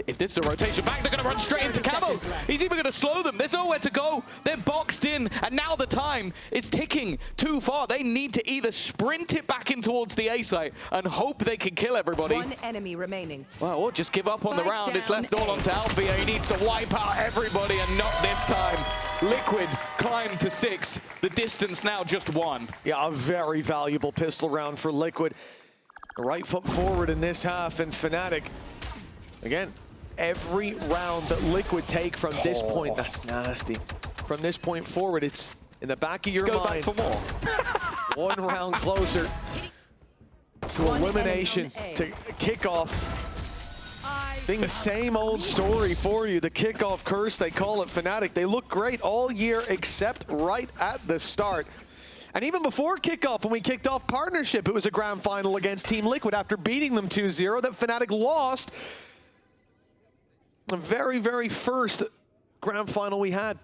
if this is a rotation back, they're going to run straight into Camo. He's even going to slow them. There's nowhere to go. They're boxed in, and now the time is ticking too far. They need to either sprint it back in towards the A site and hope they can kill everybody. One enemy remaining. Well, or just give up on the round. It's left all onto Alfia. He needs to wipe out everybody, and not this time. Liquid climbed to 6. The distance now just 1. Yeah, a very valuable pistol round for Liquid. The right foot forward in this half, and Fnatic, again, every round that Liquid take from this point, that's nasty. From this point forward, it's in the back of your mind. Go back for more. One round closer to elimination, to kickoff. Being the same old story for you, the kickoff curse, they call it. Fnatic. They look great all year except right at the start. And even before kickoff, when we kicked off partnership, it was a grand final against Team Liquid after beating them 2-0 that Fnatic lost. The very, very first grand final we had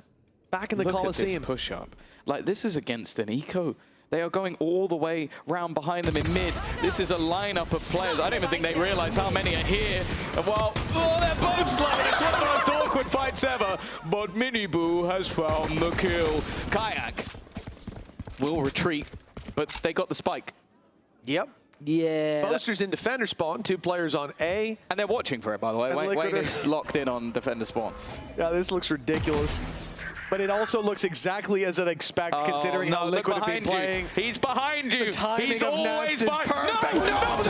back in the Coliseum. Look at this push-up. Like, this is against an eco. They are going all the way round behind them in mid. This is a lineup of players. I don't even think they realize how many are here. And while, they're both slowing. It's one of the most awkward fights ever. But Miniboo has found the kill. Kayak will retreat, but they got the spike. Yep. Yeah. Boasters in defender spawn, 2 players on A. And they're watching for it, by the way. Wayne is locked in on defender spawn. Yeah, this looks ridiculous. But it also looks exactly as I'd expect, considering how Liquid have been playing. He's behind you. The timing He's of always Nats is perfect. No,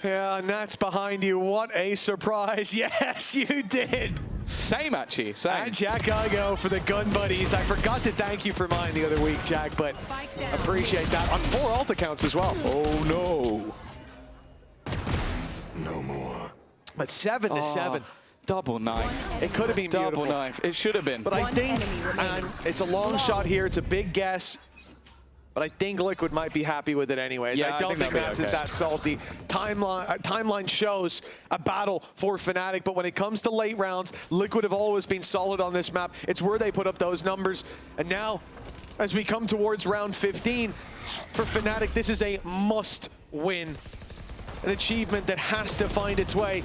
Yeah, and that's behind you. What a surprise. Yes, you did. Same, actually. Same. And Jack Igo for the gun buddies. I forgot to thank you for mine the other week, Jack, but appreciate that. On 4 ult accounts as well. Oh, no. No more. But 7-7. Double knife. It could have been beautiful. Double knife. It should have been. But I think, and it's a long shot here, it's a big guess, but I think Liquid might be happy with it anyways. Yeah, I don't think Nats is okay. that salty. Timeline shows a battle for Fnatic, but when it comes to late rounds, Liquid have always been solid on this map. It's where they put up those numbers. And now, as we come towards round 15, for Fnatic, this is a must win. An achievement that has to find its way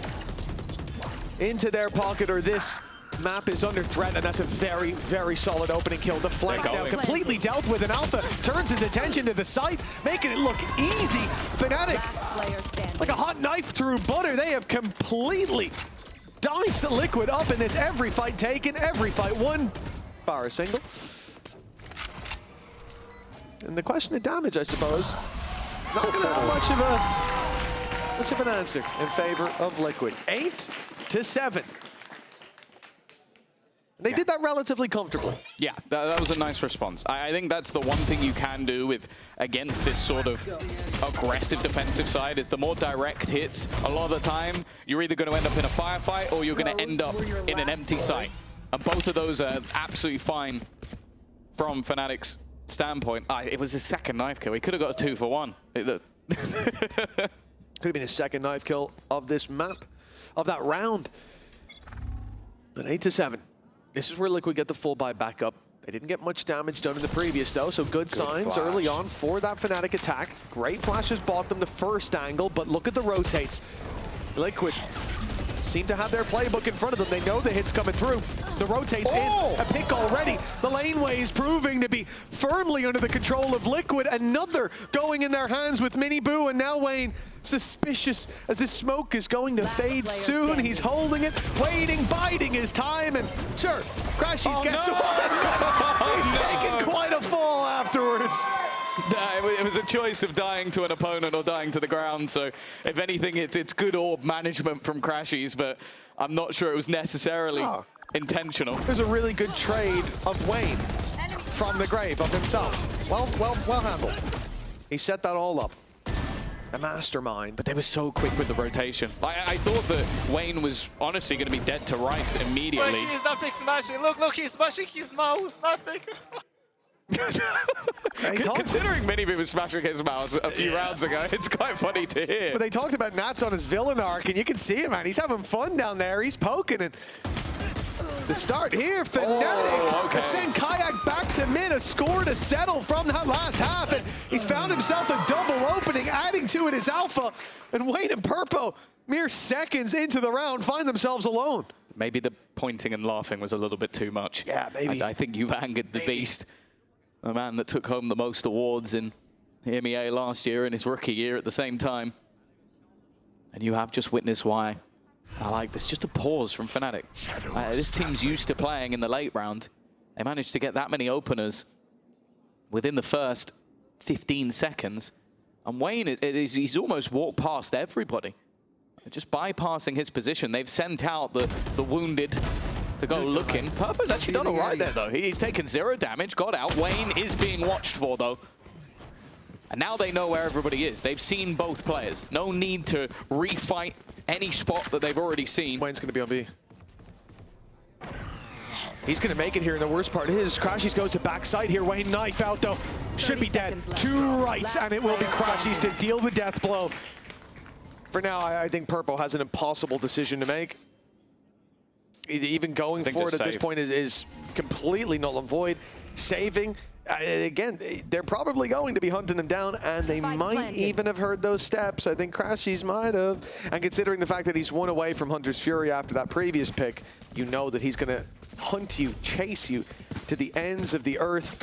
into their pocket, or this map is under threat, and that's a very, very solid opening kill. The flank now completely dealt with, and Alpha turns his attention to the site, making it look easy. Fnatic, like a hot knife through butter, they have completely diced the Liquid up in this. Every fight taken, every fight won. Bar a single. And the question of damage, I suppose, not gonna have much of an answer in favor of Liquid. 8-7. They did that relatively comfortably. Yeah, that was a nice response. I think that's the one thing you can do against this sort of aggressive defensive side is the more direct hits. A lot of the time, you're either going to end up in a firefight or you're going to end up in an empty site. And both of those are absolutely fine from Fnatic's standpoint. It was his second knife kill. He could have got a 2 for 1. Could have been his second knife kill of this map, of that round. But 8-7. This is where Liquid get the full buy back up. They didn't get much damage done in the previous, though, so good signs early on for that Fnatic attack. Great flashes bought them the first angle, but look at the rotates. Liquid seem to have their playbook in front of them. They know the hit's coming through. The rotates in, a pick already. The laneway is proving to be firmly under the control of Liquid. Another going in their hands with Mini Boo, and now Wayne suspicious as this smoke is going to fade soon. He's holding it, waiting, biding his time, and sure, Crashies gets one. He's taking quite a fall afterwards. It was a choice of dying to an opponent or dying to the ground, so if anything, it's good orb management from Crashies, but I'm not sure it was necessarily intentional. There's a really good trade of Wayne from the grave of himself. Well handled. He set that all up. A mastermind. But they were so quick with the rotation. I thought that Wayne was honestly going to be dead to rights immediately. Look, he's nothing smashing. Look, he's smashing his mouse. Nothing. Considering Mini Boo was smashing his mouse a few rounds ago, it's quite funny to hear. But they talked about Nats on his villain arc, and you can see him, man. He's having fun down there. He's poking, and the start here, Fnatic send Kayak back to mid, a score to settle from that last half, and he's found himself a double opening. Adding to it is Alpha, and Wayne and Purpo, mere seconds into the round, find themselves alone. Maybe the pointing and laughing was a little bit too much. Yeah, maybe. I think you've angered the beast. The man that took home the most awards in EMEA last year and his rookie year at the same time. And you have just witnessed why I like this. Just a pause from Fnatic. This team's used to playing in the late round. They managed to get that many openers within the first 15 seconds. And Wayne, he's almost walked past everybody. Just bypassing his position. They've sent out the wounded to go looking. Purpo's actually done all right there, though. He's taken 0 damage, got out. Wayne is being watched for, though. And now they know where everybody is. They've seen both players. No need to refight any spot that they've already seen. Wayne's going to be on B. He's going to make it here, and the worst part is Crashies goes to backside here. Wayne knife out, though. Should be dead. 2 rights, and it will be Crashies to deal the death blow. For now, I think Purpo has an impossible decision to make. Even going for it at this point is completely null and void. Saving, again, they're probably going to be hunting him down, and they might even have heard those steps. I think Crashies might have. And considering the fact that he's 1 away from Hunter's Fury after that previous pick, you know that he's going to hunt you, chase you to the ends of the earth.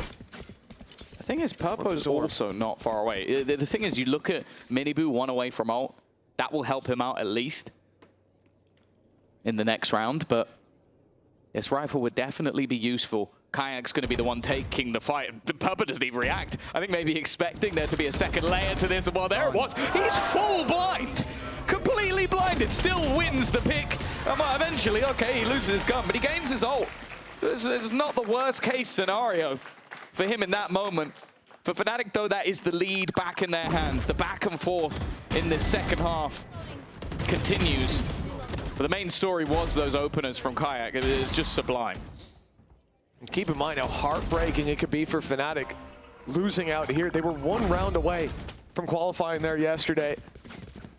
The thing is, Purpo's also not far away. The thing is, you look at Mini Boo 1 away from ult. That will help him out at least in the next round, but this rifle would definitely be useful. Kayak's going to be the one taking the fight. Purpo doesn't even react. I think maybe expecting there to be a second layer to this, and well, there it was. He's full blind. completely blinded, still wins the pick. And well, eventually, okay, he loses his gun, but he gains his ult. It's not the worst case scenario for him in that moment. For Fnatic, though, that is the lead back in their hands. The back and forth in this second half continues. But the main story was those openers from Kayak. It is just sublime. And keep in mind how heartbreaking it could be for Fnatic losing out here. They were 1 round away from qualifying there yesterday.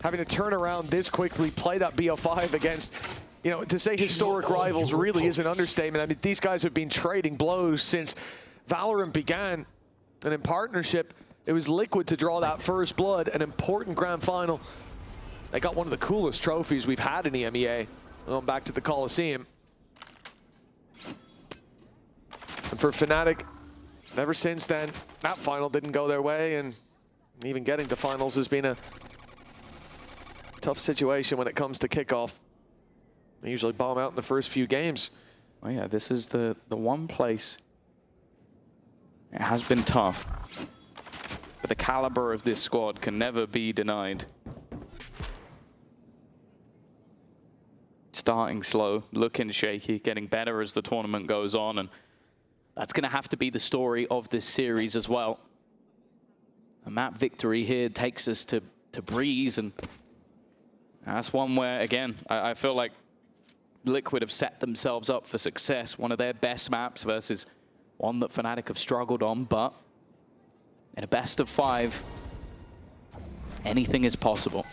Having to turn around this quickly, play that BO5 against, you know, to say historic rivals really is an understatement. I mean, these guys have been trading blows since VALORANT began. And in partnership, it was Liquid to draw that first blood, an important grand final. They got one of the coolest trophies we've had in EMEA, going back to the Coliseum. And for Fnatic, ever since then, that final didn't go their way, and even getting to finals has been a tough situation when it comes to kickoff. They usually bomb out in the first few games. Oh yeah, this is the one place. It has been tough, but the caliber of this squad can never be denied. Starting slow, looking shaky, getting better as the tournament goes on, and that's going to have to be the story of this series as well. A map victory here takes us to Breeze, and that's one where, again, I feel like Liquid have set themselves up for success. One of their best maps versus one that Fnatic have struggled on, but in a best of 5, anything is possible.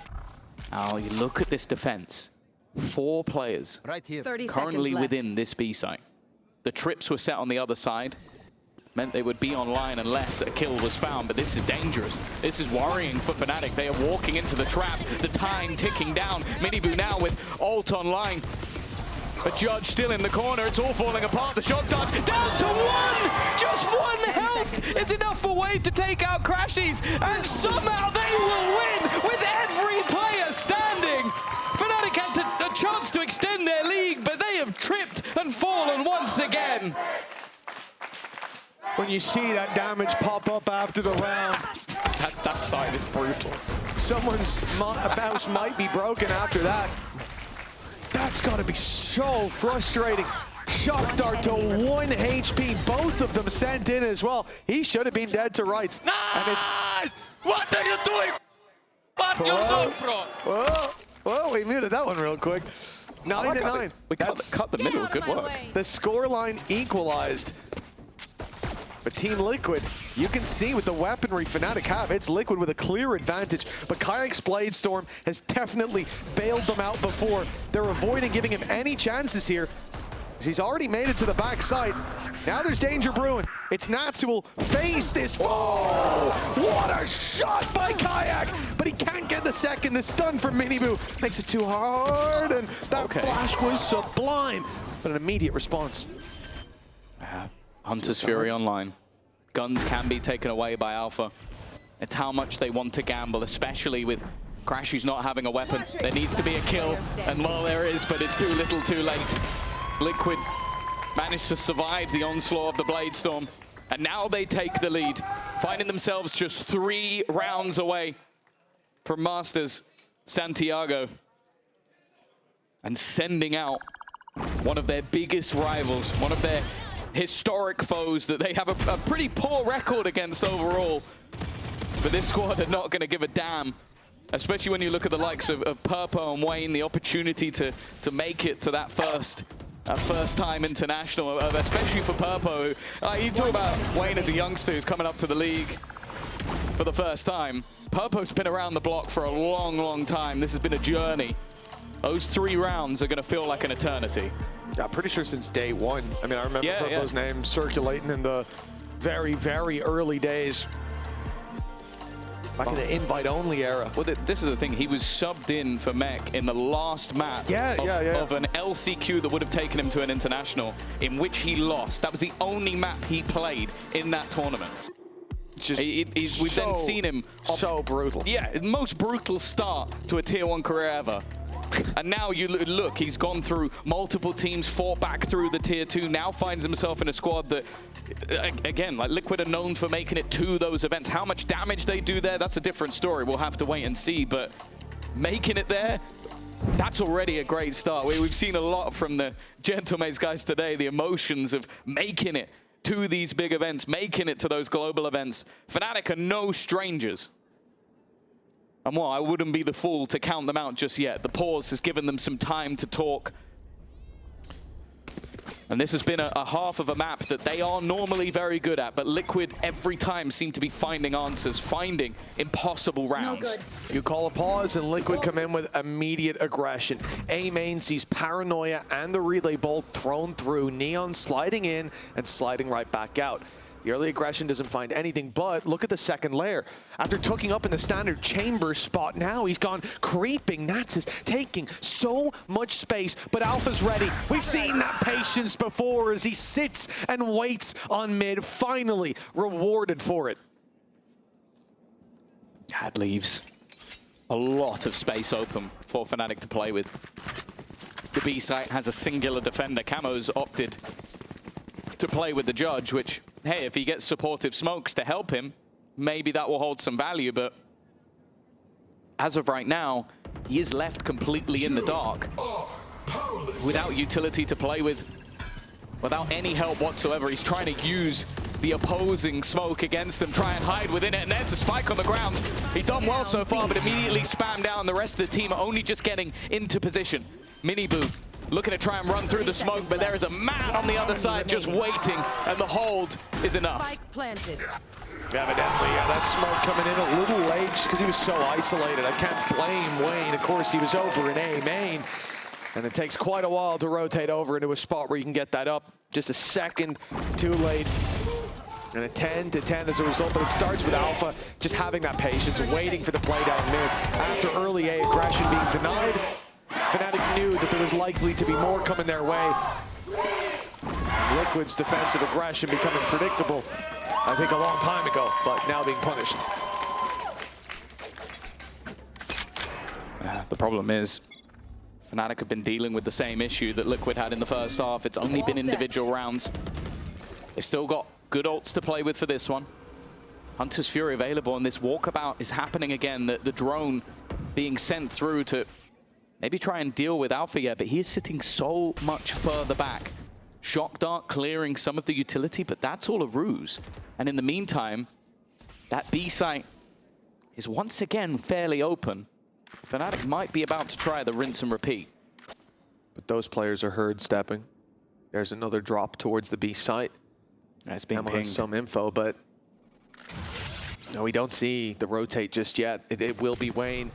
Now, you look at this defense. 4 players right here. currently within this B site. The trips were set on the other side. Meant they would be online unless a kill was found, but this is dangerous. This is worrying for Fnatic. They are walking into the trap, the time ticking down. Minibu now with ult online. A Judge still in the corner, it's all falling apart. The shot darts down to 1! Just 1 health is enough for Wade to take out Crashies, and somehow they will win with every player standing. Fnatic had a chance to extend their lead, but they have tripped and fallen once again. When you see that damage pop up after the round, that side is brutal. Someone's mouse might be broken after that. That's got to be so frustrating. Shock dart to 1 HP, both of them sent in as well. He should have been dead to rights. Nice! And it's, what are you doing? What you doing, bro? Whoa, we muted that one real quick. 9 to 9. We cut the middle, good work. The scoreline equalized. But Team Liquid, you can see with the weaponry Fnatic have, it's Liquid with a clear advantage. But Kayak's Blade Storm has definitely bailed them out before. They're avoiding giving him any chances here, because he's already made it to the backside. Now there's danger brewing. It's Nats who will face this. Oh, what a shot by Kayak! But he can't get the second. The stun from Minibu makes it too hard, and that flash was sublime. But an immediate response. Hunter's Fury online. Guns can be taken away by Alpha. It's how much they want to gamble, especially with Crash who's not having a weapon. There needs to be a kill, and well, there is, but it's too little too late. Liquid managed to survive the onslaught of the Blade Storm, and now they take the lead, finding themselves just 3 rounds away from Masters Santiago, and sending out one of their biggest rivals, one of their historic foes that they have a pretty poor record against overall. But this squad are not going to give a damn, especially when you look at the likes of Purpo and Wayne, the opportunity to make it to that first time international, especially for Purpo. You talk about Wayne as a youngster who's coming up to the league for the first time. Purpo's been around the block for a long, long time. This has been a journey. Those 3 rounds are going to feel like an eternity. Yeah, I'm pretty sure since day 1. I mean, I remember Purpo's name circulating in the very, very early days. Back in the invite-only era. Well, this is the thing. He was subbed in for Mech in the last map of an LCQ that would have taken him to an international, in which he lost. That was the only map he played in that tournament. We've then seen him... So brutal. Yeah, most brutal start to a Tier 1 career ever. And now you look, he's gone through multiple teams, fought back through the Tier 2, now finds himself in a squad that, again, like Liquid are known for making it to those events. How much damage they do there, that's a different story. We'll have to wait and see, but making it there, that's already a great start. We've seen a lot from the Gentlemates guys today, the emotions of making it to these big events, making it to those global events. Fnatic are no strangers. And well, I wouldn't be the fool to count them out just yet. The pause has given them some time to talk. And this has been a half of a map that they are normally very good at, but Liquid every time seem to be finding answers, finding impossible rounds. You call a pause and Liquid come in with immediate aggression. A main sees Paranoia and the relay bolt thrown through, Neon sliding in and sliding right back out. The early aggression doesn't find anything, but look at the second layer. After tucking up in the standard chamber spot, now he's gone creeping. Nats is taking so much space, but Alpha's ready. We've seen that patience before as he sits and waits on mid, finally rewarded for it. That leaves a lot of space open for Fnatic to play with. The B site has a singular defender. Camo's opted to play with the Judge, which, hey, if he gets supportive smokes to help him, maybe that will hold some value, but as of right now, he is left completely in the dark without utility to play with, without any help whatsoever. He's trying to use the opposing smoke against them, try and hide within it, and there's a spike on the ground. He's done well so far, but immediately spammed out, and the rest of the team are only just getting into position. Miniboo looking to try and run through the smoke, but there is a man on the other side just waiting, and the hold is enough. Evidently, yeah, that smoke coming in a little late just because he was so isolated. I can't blame Wayne. Of course, he was over in A main, and it takes quite a while to rotate over into a spot where you can get that up. Just a second too late. And a 10-10 as a result, but it starts with Alpha just having that patience, waiting for the play down mid. After early A aggression being denied, Fnatic knew that there was likely to be more coming their way. Liquid's defensive aggression becoming predictable, I think, a long time ago, but now being punished. The problem is, Fnatic have been dealing with the same issue that Liquid had in the first half. It's only been individual rounds. They've still got good ults to play with for this one. Hunter's Fury available, and this walkabout is happening again. The drone being sent through to maybe try and deal with Alpha yet, but he is sitting so much further back. Shock Dart clearing some of the utility, but that's all a ruse. And in the meantime, that B site is once again fairly open. Fnatic might be about to try the rinse and repeat. But those players are herd stepping. There's another drop towards the B site. It's being pinged. Some info, but no, we don't see the rotate just yet. It will be Wayne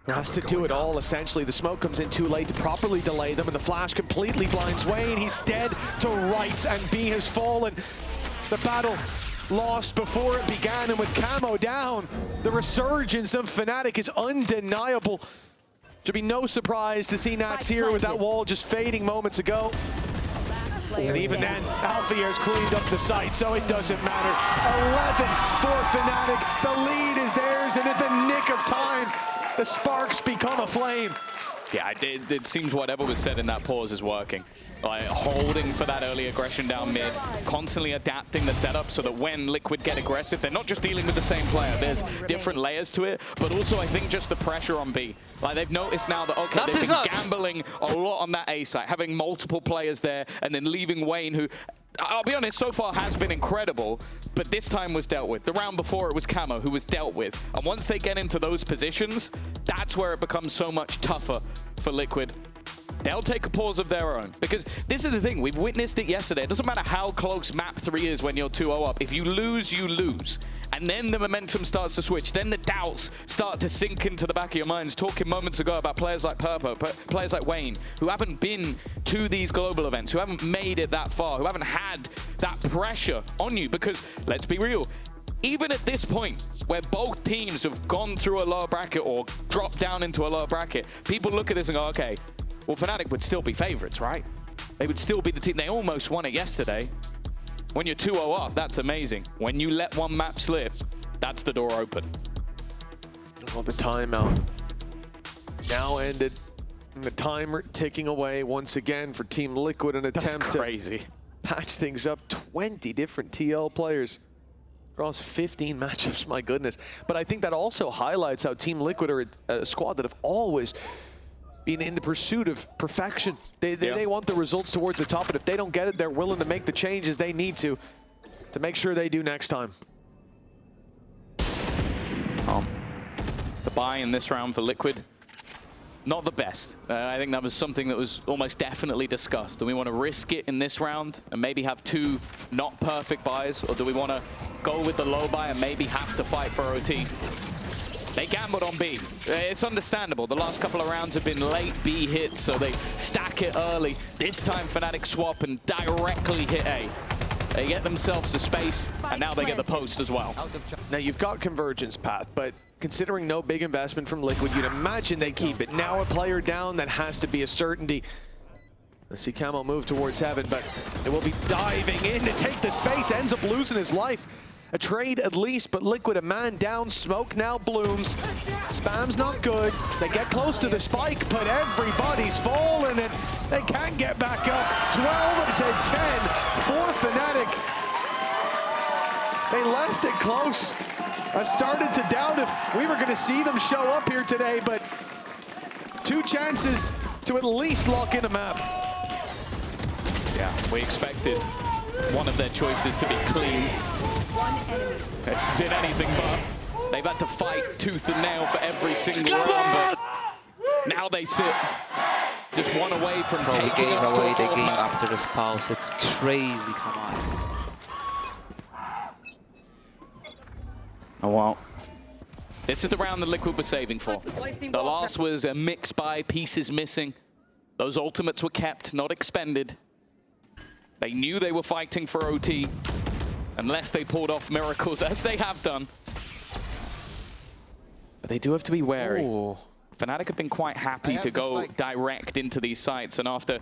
who has to do it all, essentially. The smoke comes in too late to properly delay them, and the flash completely blinds Wayne. He's dead to rights, and B has fallen. The battle lost before it began, and with Camo down, the resurgence of Fnatic is undeniable. Should be no surprise to see Nats here with that wall just fading moments ago. And even then, Alpha has cleaned up the site, so it doesn't matter. 11 for Fnatic. The lead is theirs, and at the nick of time, the sparks become a flame. Yeah, it seems whatever was said in that pause is working. Like, holding for that early aggression down mid, constantly adapting the setup so that when Liquid get aggressive, they're not just dealing with the same player. There's different layers to it, but also I think just the pressure on B. Like, they've noticed now that, okay, they've been gambling a lot on that A site, having multiple players there, and then leaving Wayne, who, I'll be honest, so far has been incredible, but this time was dealt with. The round before, it was Camo who was dealt with. And once they get into those positions, that's where it becomes so much tougher for Liquid. They'll take a pause of their own, because this is the thing, we've witnessed it yesterday. It doesn't matter how close map 3 is when you're 2-0 up. If you lose, you lose. And then the momentum starts to switch. Then the doubts start to sink into the back of your minds. Talking moments ago about players like Purpo, players like Wayne, who haven't been to these global events, who haven't made it that far, who haven't had that pressure on you. Because, let's be real, even at this point, where both teams have gone through a lower bracket or dropped down into a lower bracket, people look at this and go, okay, well, Fnatic would still be favorites, right? They would still be the team. They almost won it yesterday. When you're 2-0 up, that's amazing. When you let one map slip, that's the door open. Well, the timeout now ended. And the timer ticking away once again for Team Liquid, an attempt to patch things up. 20 different TL players Across 15 matchups, my goodness. But I think that also highlights how Team Liquid are a squad that have always been in the pursuit of perfection. They want the results towards the top, and if they don't get it, they're willing to make the changes they need to make sure they do next time. The buy in this round for Liquid, not the best. I think that was something that was almost definitely discussed. Do we want to risk it in this round and maybe have 2 not perfect buys, or do we want to go with the low buy and maybe have to fight for OT? They gambled on B. It's understandable. The last couple of rounds have been late B hits, so they stack it early. This time Fnatic swap and directly hit A. They get themselves the space, and now they get the post as well. Now you've got convergence path, but considering no big investment from Liquid, you'd imagine they keep it. Now a player down, that has to be a certainty. Let's see Camo move towards Heaven, but they will be diving in to take the space. Ends up losing his life. A trade at least, but Liquid a man down. Smoke now blooms. Spam's not good. They get close to the spike, but everybody's falling and they can't get back up. 12 to 10 for Fnatic. They left it close. I started to doubt if we were going to see them show up here today, but 2 chances to at least lock in a map. Yeah, we expected one of their choices to be clean. It's been anything but. They've had to fight tooth and nail for every single round, but now they sit just one away from taking us to a the game map. after this pause. It's crazy, come on. Oh, wow. This is the round that Liquid was saving for. The last was a mix by pieces missing. Those ultimates were kept, not expended. They knew they were fighting for OT, unless they pulled off miracles, as they have done. But they do have to be wary. Ooh. Fnatic have been quite happy to go direct into these sites, and after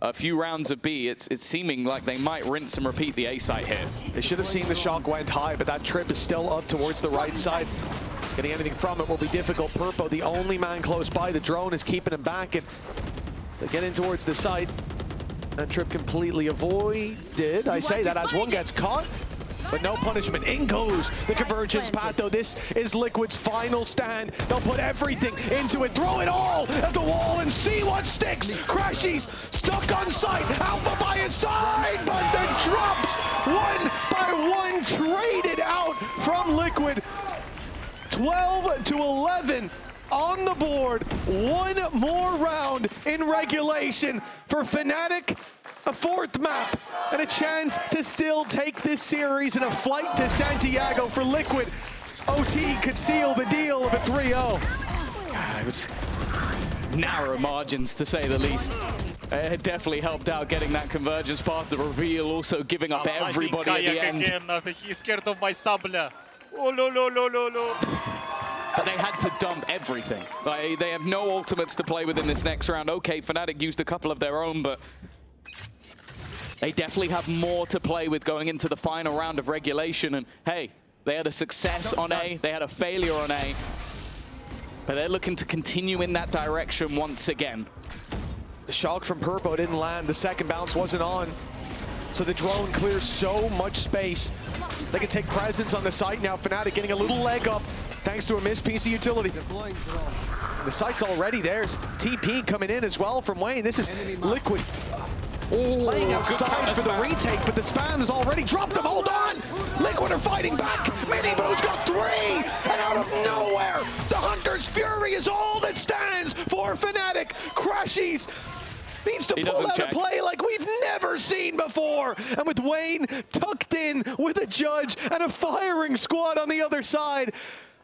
a few rounds of B, it's seeming like they might rinse and repeat the A site here. They should have seen the shock went high, but that trip is still up towards the right side. Getting anything from it will be difficult. Purpo, the only man close by. The drone is keeping him back, and they get in towards the site. That trip completely avoided. I say that as one gets caught, but no punishment. In goes the convergence path, though. This is Liquid's final stand. They'll put everything into it, throw it all at the wall and see what sticks. Crashies stuck on site, Alpha by his side, but the drops one by one traded out from Liquid. 12 to 11 on the board. One more round in regulation for Fnatic. A 4th map and a chance to still take this series in a flight to Santiago for Liquid. OT could seal the deal of a 3-0. It was narrow margins, to say the least. It definitely helped out getting that convergence path. The reveal also giving up everybody at the end. Again, he's scared of my sabla. Oh, no. But they had to dump everything. They have no ultimates to play with in this next round. Okay, Fnatic used a couple of their own, but they definitely have more to play with going into the final round of regulation. And hey, they had a success on A, they had a failure on A, but they're looking to continue in that direction once again. The shock from Purpo didn't land, the second bounce wasn't on. So the drone clears so much space. They can take presence on the site now. Fnatic getting a little leg up thanks to a missed piece of utility. The site's already theirs. TP coming in as well from Wayne. This is Liquid playing outside for the retake, but the spam's already dropped them. Hold on! Liquid are fighting back. Miniboo's got 3, and out of nowhere, the Hunter's Fury is all that stands for Fnatic. Crashies needs to pull out a play like we've never seen before. And with Wayne tucked in with a judge and a firing squad on the other side,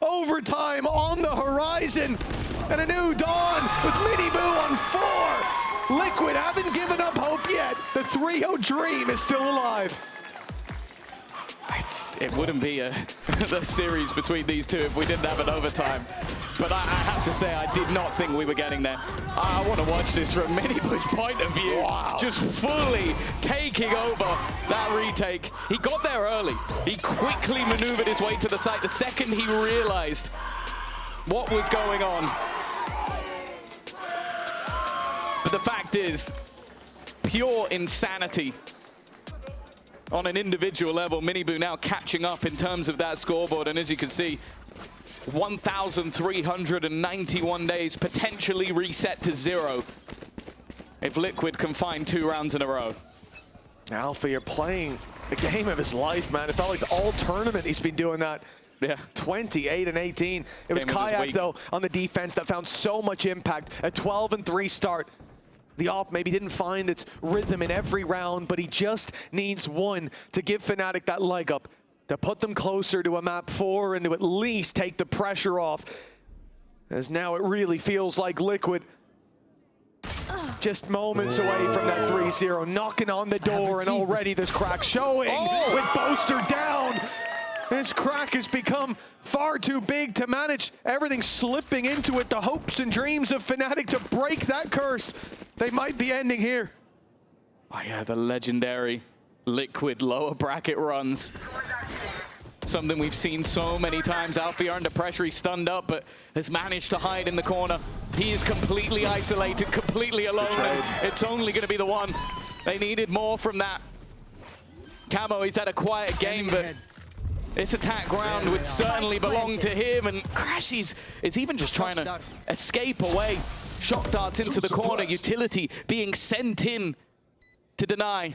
overtime on the horizon, and a new dawn with Miniboo on 4. Liquid haven't given up hope yet. The 3-0 dream is still alive. It wouldn't be the series between these two if we didn't have an overtime. But I have to say, I did not think we were getting there. I want to watch this from Miniboo's point of view. Wow. Just fully taking over that retake. He got there early. He quickly maneuvered his way to the site the second he realized what was going on. But the fact is, pure insanity on an individual level. Minibu now catching up in terms of that scoreboard, and as you can see, 1,391 days potentially reset to 0 if Liquid can find 2 rounds in a row. Alpha, you're playing the game of his life, man. It felt like all tournament he's been doing that. Yeah, 28 and 18. It was Kayak, though, on the defense that found so much impact. A 12-3 start. The op maybe didn't find its rhythm in every round, but he just needs one to give Fnatic that leg up, to put them closer to a map 4 and to at least take the pressure off. As now it really feels like Liquid just moments away from that 3-0, knocking on the door, and already this crack showing with Boaster down. This crack has become far too big to manage. Everything slipping into it. The hopes and dreams of Fnatic to break that curse. They might be ending here. Oh yeah, the legendary Liquid lower bracket runs. Something we've seen so many times. Alfie under pressure, he's stunned up, but has managed to hide in the corner. He is completely isolated, completely alone. It's only going to be the one. They needed more from that. Camo, he's had a quiet game, but this attack ground would certainly belong to him, and Crashies is even just trying to escape away. Shock darts into the corner, utility being sent in to deny.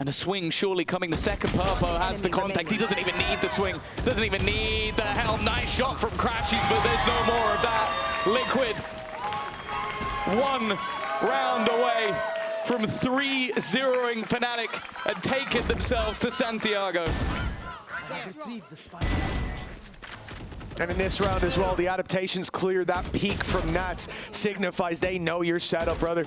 And a swing surely coming. The second Purpo has the contact. He doesn't even need the swing, doesn't even need the help. Nice shot from Crashies, but there's no more of that. Liquid, 1 round away from 3-0ing Fnatic and taking themselves to Santiago. And in this round as well, the adaptations clear. That peak from Nats signifies they know your setup, brother.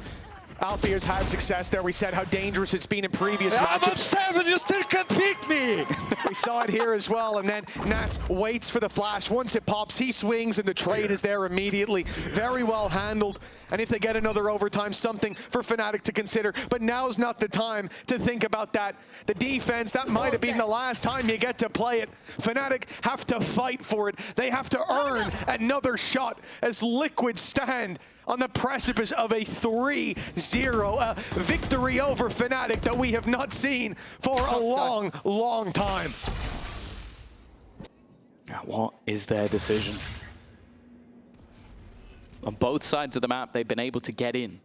Alfie has had success there. We said how dangerous it's been in previous matchups. I'm 7, you still can't pick me! We saw it here as well, and then Nats waits for the flash. Once it pops, he swings, and the trade is there immediately. Very well handled. And if they get another overtime, something for Fnatic to consider. But now's not the time to think about that. The defense, that might have been the last time you get to play it. Fnatic have to fight for it. They have to earn another shot as Liquid stand on the precipice of a 3-0 victory over Fnatic that we have not seen for a long, long time. What is their decision? On both sides of the map, they've been able to get in.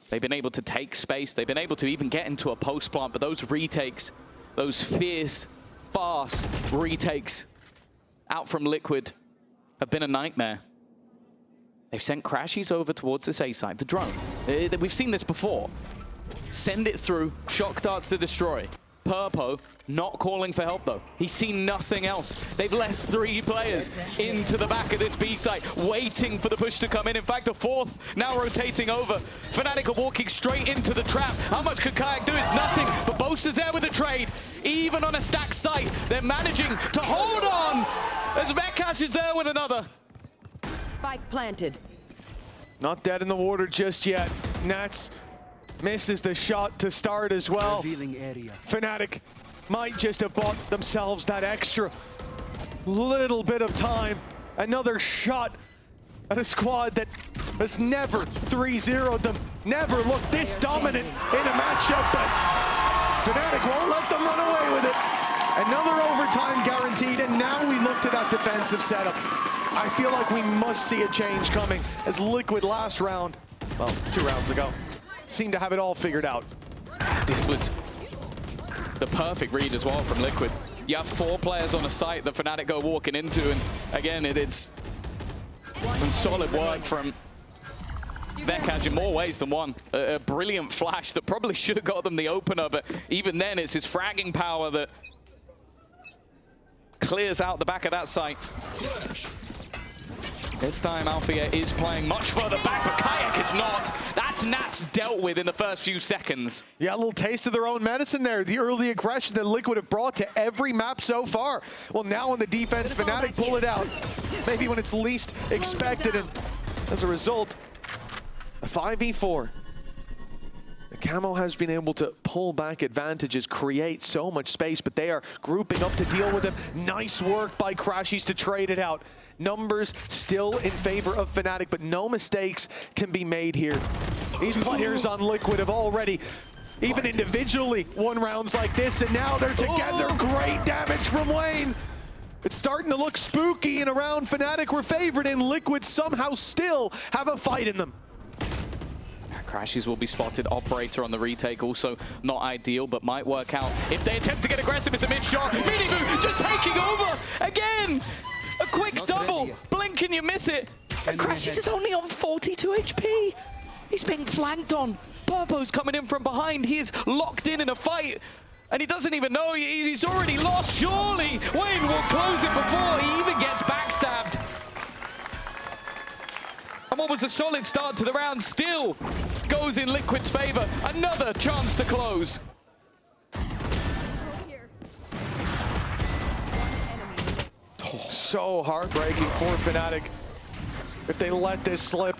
They've been able to take space. They've been able to even get into a post plant, but those retakes, those fierce, fast retakes out from Liquid have been a nightmare. They've sent Crashies over towards this A side, the drone. We've seen this before. Send it through, shock darts to destroy. Purpo not calling for help though. He's seen nothing else. They've left 3 players into the back of this B site, waiting for the push to come in. In fact, a 4th now rotating over. Fnatic are walking straight into the trap. How much could Kayak do? It's nothing, but Boaster's there with the trade. Even on a stacked site, they're managing to hold on as Vekash is there with another. Spike planted. Not dead in the water just yet. Nats misses the shot to start as well. Fnatic might just have bought themselves that extra little bit of time. Another shot at a squad that has never 3-0'd them, never looked this dominant in a matchup, but Fnatic won't let them run away with it. Another overtime guaranteed, and now we look to that defensive setup. I feel like we must see a change coming, as Liquid last round, well, 2 rounds ago, seemed to have it all figured out. This was the perfect read as well from Liquid. You have 4 players on a site that Fnatic go walking into, and again, it's solid work from Vekash in more ways than one. A brilliant flash that probably should have got them the opener, but even then, it's his fragging power that clears out the back of that site. This time, Althea is playing much further back, but Kayak is not. That's Nats dealt with in the first few seconds. Yeah, a little taste of their own medicine there. The early aggression that Liquid have brought to every map so far. Well, now on the defense, Fnatic pull it out. Maybe when it's least expected, and as a result, a 5v4. The Camo has been able to pull back advantages, create so much space, but they are grouping up to deal with them. Nice work by Crashies to trade it out. Numbers still in favor of Fnatic, but no mistakes can be made here. These players on Liquid have already Even individually, won rounds like this, and now they're together. Great damage from Wayne. It's starting to look spooky, and around Fnatic we're favored, and Liquid somehow still have a fight in them. Crashes will be spotted. Operator on the retake, also not ideal, but might work out. If they attempt to get aggressive, it's a missed shot. Miniboo just taking over again. A quick double. Blink and you miss it. And Crashes is only on 42 HP. He's being flanked on. Purpo's coming in from behind. He is locked in a fight. And he doesn't even know he's already lost. Surely Wayne will close it before he even gets backstabbed. And what was a solid start to the round still goes in Liquid's favor. Another chance to close. So heartbreaking for Fnatic if they let this slip.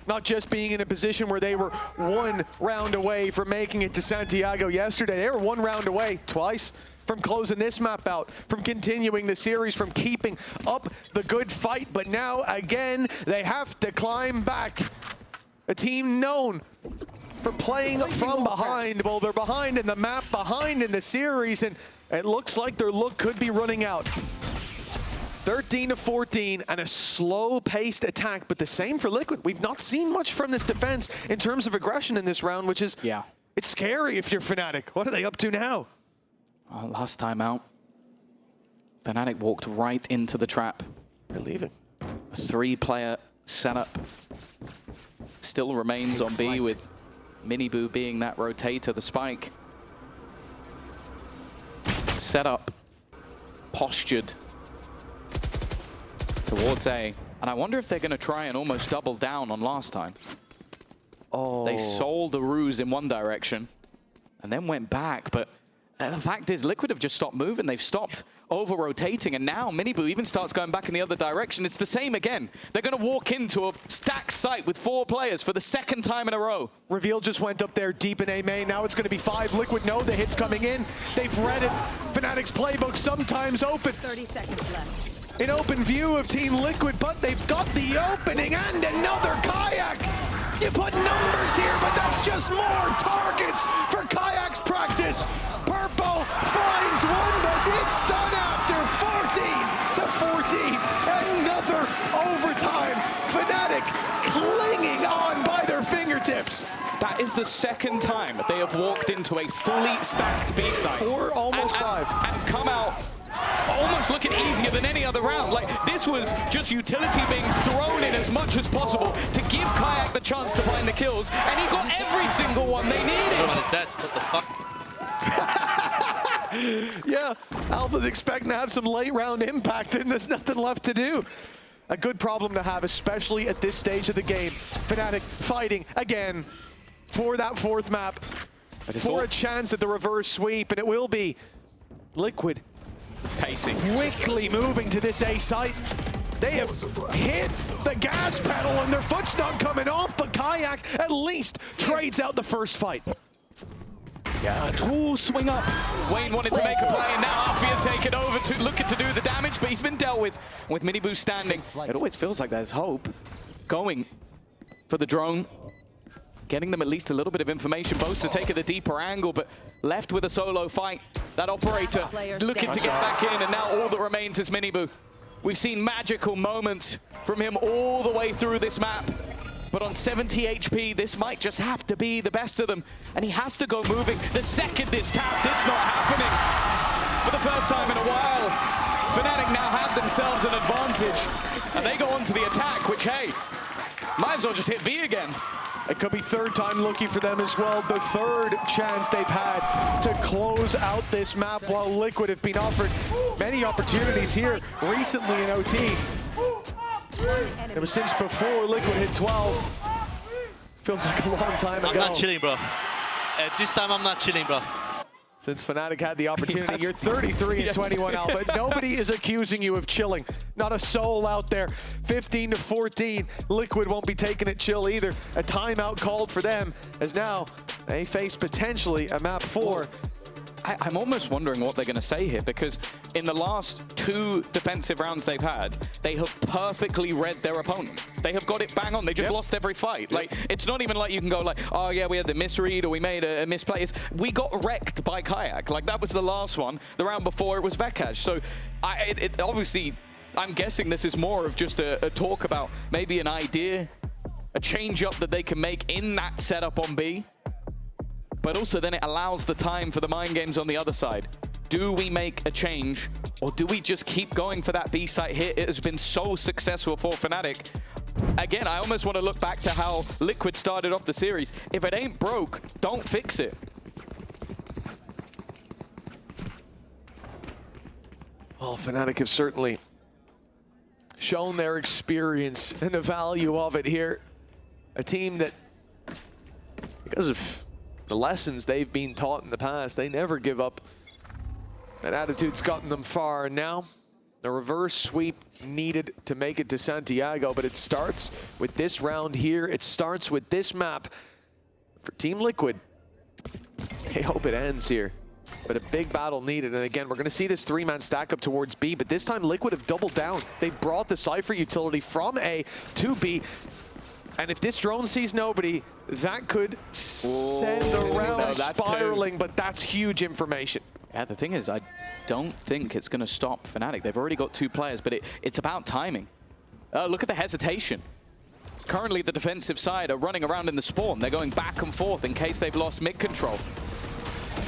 Not just being in a position where they were 1 round away from making it to Santiago yesterday. They were 1 round away twice from closing this map out, from continuing the series, from keeping up the good fight. But now, again, they have to climb back. A team known for playing from behind. Well, they're behind in the map, behind in the series, and it looks like their luck could be running out. 13-14 and a slow-paced attack, but the same for Liquid. We've not seen much from this defense in terms of aggression in this round, which is, it's scary if you're Fnatic. What are they up to now? Last time out, Fnatic walked right into the trap. They're leaving. A 3-player setup still remains on B, with Miniboo being that rotator, the spike. Set up, postured towards A. And I wonder if they're going to try and almost double down on last time. Oh. They sold the ruse in one direction and then went back, but the fact is Liquid have just stopped moving. They've stopped over-rotating, and now Miniboo even starts going back in the other direction. It's the same again. They're going to walk into a stacked site with 4 players for the 2nd time in a row. Reveal just went up there deep in A main. Now it's going to be 5. Liquid know the hit's coming in. They've read it. Fnatic's playbook sometimes open. 30 seconds left. In open view of Team Liquid, but they've got the opening and another Kayak. You put numbers here, but that's just more targets for Kayak's practice. Purple finds one, but it's done after 14-14. Another overtime. Fnatic clinging on by their fingertips. That is the 2nd time they have walked into a fully stacked B site. 4, almost 5. And come out almost looking easier than any other round. Like, this was just utility being thrown in as much as possible to give Kayak the chance to find the kills, and he got every single one they needed. Everyone is dead. What the fuck? Yeah, Alpha's expecting to have some late round impact, and there's nothing left to do. A good problem to have, especially at this stage of the game. Fnatic fighting again for that 4th map, for a chance at the reverse sweep, and it will be Liquid pacing, quickly moving to this A site. They have hit the gas pedal and their foot's not coming off, but Kayak at least trades out the first fight. Yeah, ooh, swing up. Wayne wanted to make a play, and now Alfie has taken over, looking to do the damage, but he's been dealt with Miniboo standing. It always feels like there's hope. Going for the drone, getting them at least a little bit of information. Boaster taking the deeper angle, but left with a solo fight. That operator looking to get back in, and now all that remains is Miniboo. We've seen magical moments from him all the way through this map. But on 70 HP, this might just have to be the best of them. And he has to go moving. The second this tapped, it's not happening. For the first time in a while, Fnatic now have themselves an advantage. And they go on to the attack, which, hey, might as well just hit V again. It could be 3rd time lucky for them as well. The 3rd chance they've had to close out this map, while Liquid have been offered many opportunities here recently in OT. It was since before Liquid hit 12. Feels like a long time ago. I'm not chilling, bro. This time I'm not chilling, bro. Since Fnatic had the opportunity, you're 33-21 Alpha. Nobody is accusing you of chilling. Not a soul out there. 15-14. Liquid won't be taking it chill either. A timeout called for them, as now they face potentially a map 4. I'm almost wondering what they're going to say here, because in the last 2 defensive rounds they've had, they have perfectly read their opponent. They have got it bang on. They just lost every fight. Like, it's not even like you can go like, oh yeah, we had the misread or we made a misplay. It's, we got wrecked by Kayak. Like, that was the last one. The round before it was Vekaj. So obviously, I'm guessing this is more of just a talk about maybe an idea, a change up that they can make in that setup on B. But also then it allows the time for the mind games on the other side. Do we make a change, or do we just keep going for that B site hit? It has been so successful for Fnatic. Again, I almost want to look back to how Liquid started off the series. If it ain't broke, don't fix it. Well, Fnatic have certainly shown their experience and the value of it here. A team that, because of the lessons they've been taught in the past, they never give up. That attitude's gotten them far. And now, a reverse sweep needed to make it to Santiago, but it starts with this round here. It starts with this map. For Team Liquid, they hope it ends here. But a big battle needed. And again, we're going to see this 3-man stack up towards B, but this time Liquid have doubled down. They brought the Cypher utility from A to B. And if this drone sees nobody, that could send a round spiraling, but that's huge information. Yeah, the thing is, I don't think it's going to stop Fnatic. They've already got 2 players, but it's about timing. Look at the hesitation. Currently, the defensive side are running around in the spawn. They're going back and forth in case they've lost mid control.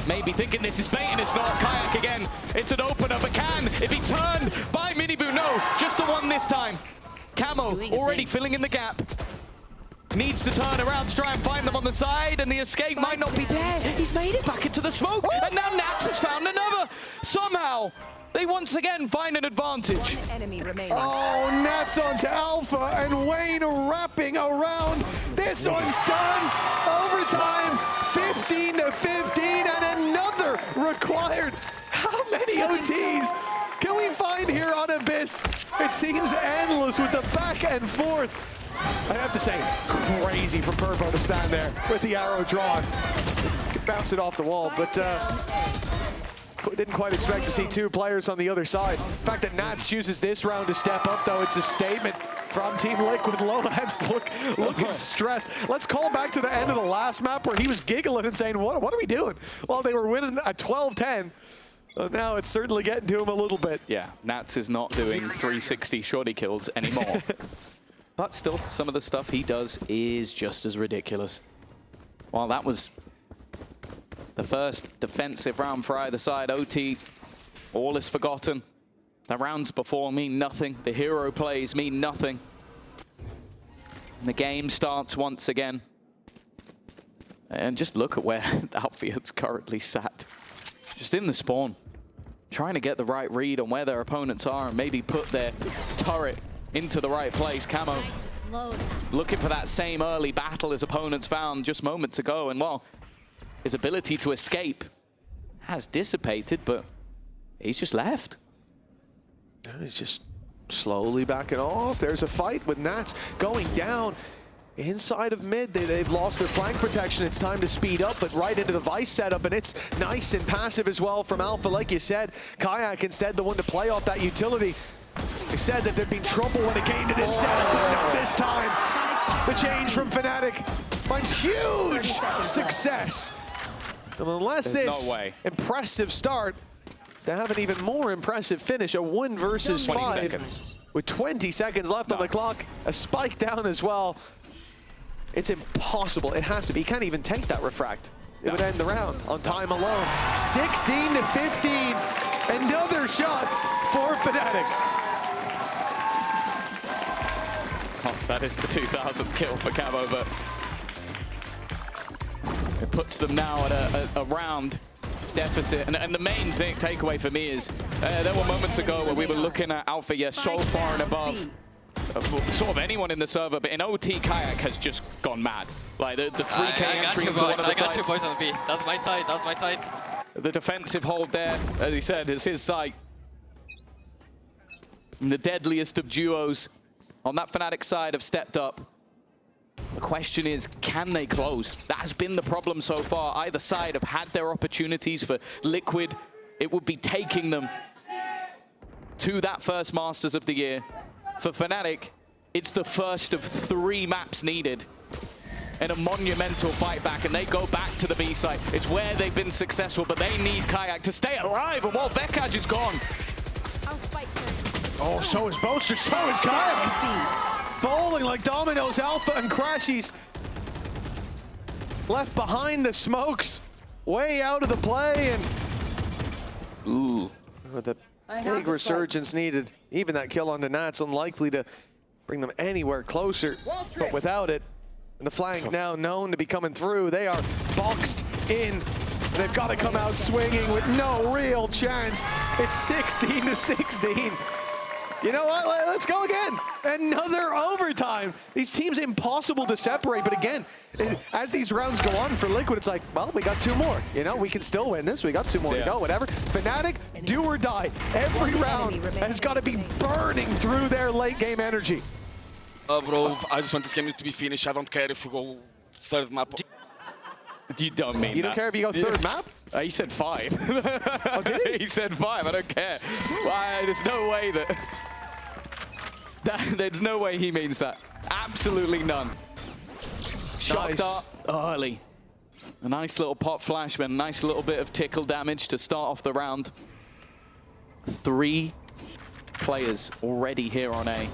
Maybe thinking this is bait, and it's not. Kayak again. It's an opener, but can, if he turned by Miniboo, no, just the one this time. Camo already filling in the gap. Needs to turn around to try and find them on the side, and the escape might not be there. He's made it back into the smoke, and now Nats has found another. Somehow, they once again find an advantage. One enemy remaining. Oh, Nats onto Alpha, and Wayne wrapping around. This one's done. Overtime, 15-15, and another required. How many OTs can we find here on Abyss? It seems endless with the back and forth. I have to say, crazy from Purpo to stand there with the arrow drawn. Could bounce it off the wall, but didn't quite expect to see 2 players on the other side. The fact that Nats chooses this round to step up, though, it's a statement from Team Liquid. Lowlands looking stressed. Let's call back to the end of the last map where he was giggling and saying, what are we doing? Well, they were winning at 12-10. Now it's certainly getting to him a little bit. Yeah, Nats is not doing 360 shorty kills anymore. But still, some of the stuff he does is just as ridiculous. While that was the first defensive round for either side, OT, all is forgotten. The rounds before mean nothing. The hero plays mean nothing. And the game starts once again. And just look at where the outfield's currently sat. Just in the spawn. Trying to get the right read on where their opponents are and maybe put their turret into the right place. Camo looking for that same early battle his opponents found just moments ago, and well, his ability to escape has dissipated, but he's just left. He's just slowly backing off. There's a fight with Nats going down inside of mid. They've lost their flank protection. It's time to speed up, but right into the Vice setup, and it's nice and passive as well from Alpha. Like you said, Kayak instead the one to play off that utility. They said that there'd been trouble when it came to this setup, but not this time. The change from Fnatic finds huge success. And unless this impressive start, they have an even more impressive finish, a 1 versus 5 seconds. With 20 seconds left on the clock, a spike down as well. It's impossible. It has to be. He can't even take that refract. It would end the round on time alone. 16-15. Another shot for Fnatic. Oh, that is the 2,000th kill for Camo, but it puts them now at a round deficit. And the main takeaway for me is there were moments ago where we were looking at Alpha, yes, so far and above sort of anyone in the server, but in OT, Kayak has just gone mad. Like the 3K entry into one of the sides. I got your boys on B. That's my side. That's my side. The defensive hold there, as he said, is his side. And the deadliest of duos on that Fnatic side have stepped up. The question is, can they close? That has been the problem so far. Either side have had their opportunities. For Liquid, it would be taking them to that first Masters of the year. For Fnatic, it's the first of 3 maps needed in a monumental fight back, and they go back to the B side. It's where they've been successful, but they need Kayak to stay alive, and while Vekaj is gone. Oh, so is Boaster, so is Kayak. Falling like dominoes, Alpha and Crashies left behind the smokes, way out of the play, and ooh, the big resurgence needed. Even that kill on the Nats unlikely to bring them anywhere closer, but without it, and the flank now known to be coming through, they are boxed in. They've got to come out swinging with no real chance. It's 16-16. You know what, let's go again. Another overtime. These teams impossible to separate, but again, as these rounds go on for Liquid, it's like, well, we got 2 more. You know, we can still win this. We got 2 more to go, whatever. Fnatic, do or die. Every round has got to be burning through their late game energy. Bro, I just want this game to be finished. I don't care if we go 3rd map. You don't mean that. You don't care if you go 3rd map? He said 5. Oh, did he? He said 5. I don't care. There's no way there's no way he means that. Absolutely none. Shocked up early. A nice little pop flash, but a nice little bit of tickle damage to start off the round. 3 players already here on A.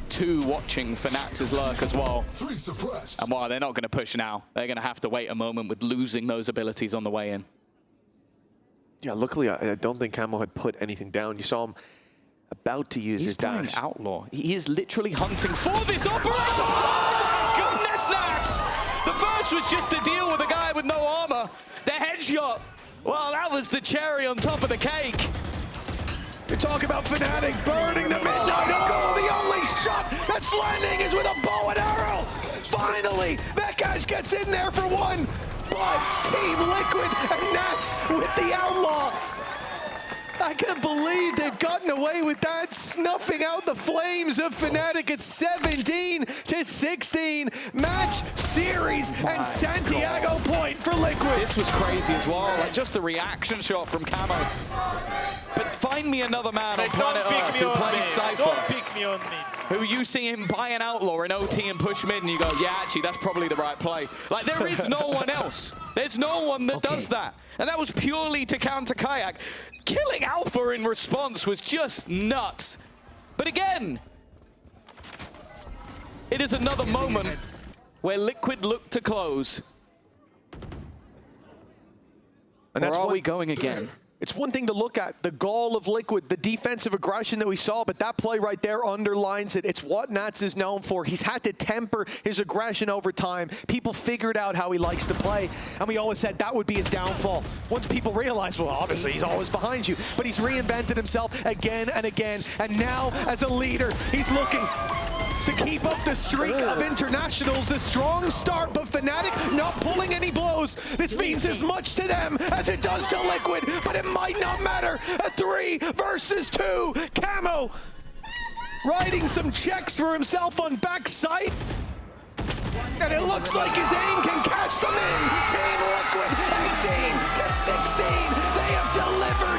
2 watching for Nats's lurk as well. 3 suppressed. And while they're not going to push now, they're going to have to wait a moment with losing those abilities on the way in. Yeah, luckily, I don't think Camo had put anything down. You saw him about to use his dash. He's Outlaw. He is literally hunting for this operator. Oh my goodness, Nats! The first was just to deal with a guy with no armor. The headshot, well, that was the cherry on top of the cake. You talk about Fnatic burning the midnight oil. The only shot that's landing is with a bow and arrow. Finally, that guy gets in there for 1. But Team Liquid and Nats with the Outlaw. I can't believe they've gotten away with that, snuffing out the flames of Fnatic at 17-16. Match, series, and Santiago point for Liquid. This was crazy as well. Like just the reaction shot from Camo. But find me another man on planet Earth who plays Cypher. Don't pick me on me. Who you see him buy an Outlaw in OT and push mid and you go, yeah, actually, that's probably the right play. Like, there is no one else. There's no one that does that. And that was purely to counter Kayak. Killing Alpha in response was just nuts. But again, it is another moment where Liquid look to close. And that's where are we going again? It's one thing to look at, the gall of Liquid, the defensive aggression that we saw, but that play right there underlines it. It's what Nats is known for. He's had to temper his aggression over time. People figured out how he likes to play, and we always said that would be his downfall. Once people realized, well, obviously he's always behind you, but he's reinvented himself again and again, and now as a leader, he's looking to keep up the streak of internationals. A strong start, but Fnatic not pulling any blows. This means as much to them as it does to Liquid, but it might not matter. A 3 versus 2. Camo writing some checks for himself on backside. And it looks like his aim can cash them in. Team Liquid 18-16. They have delivered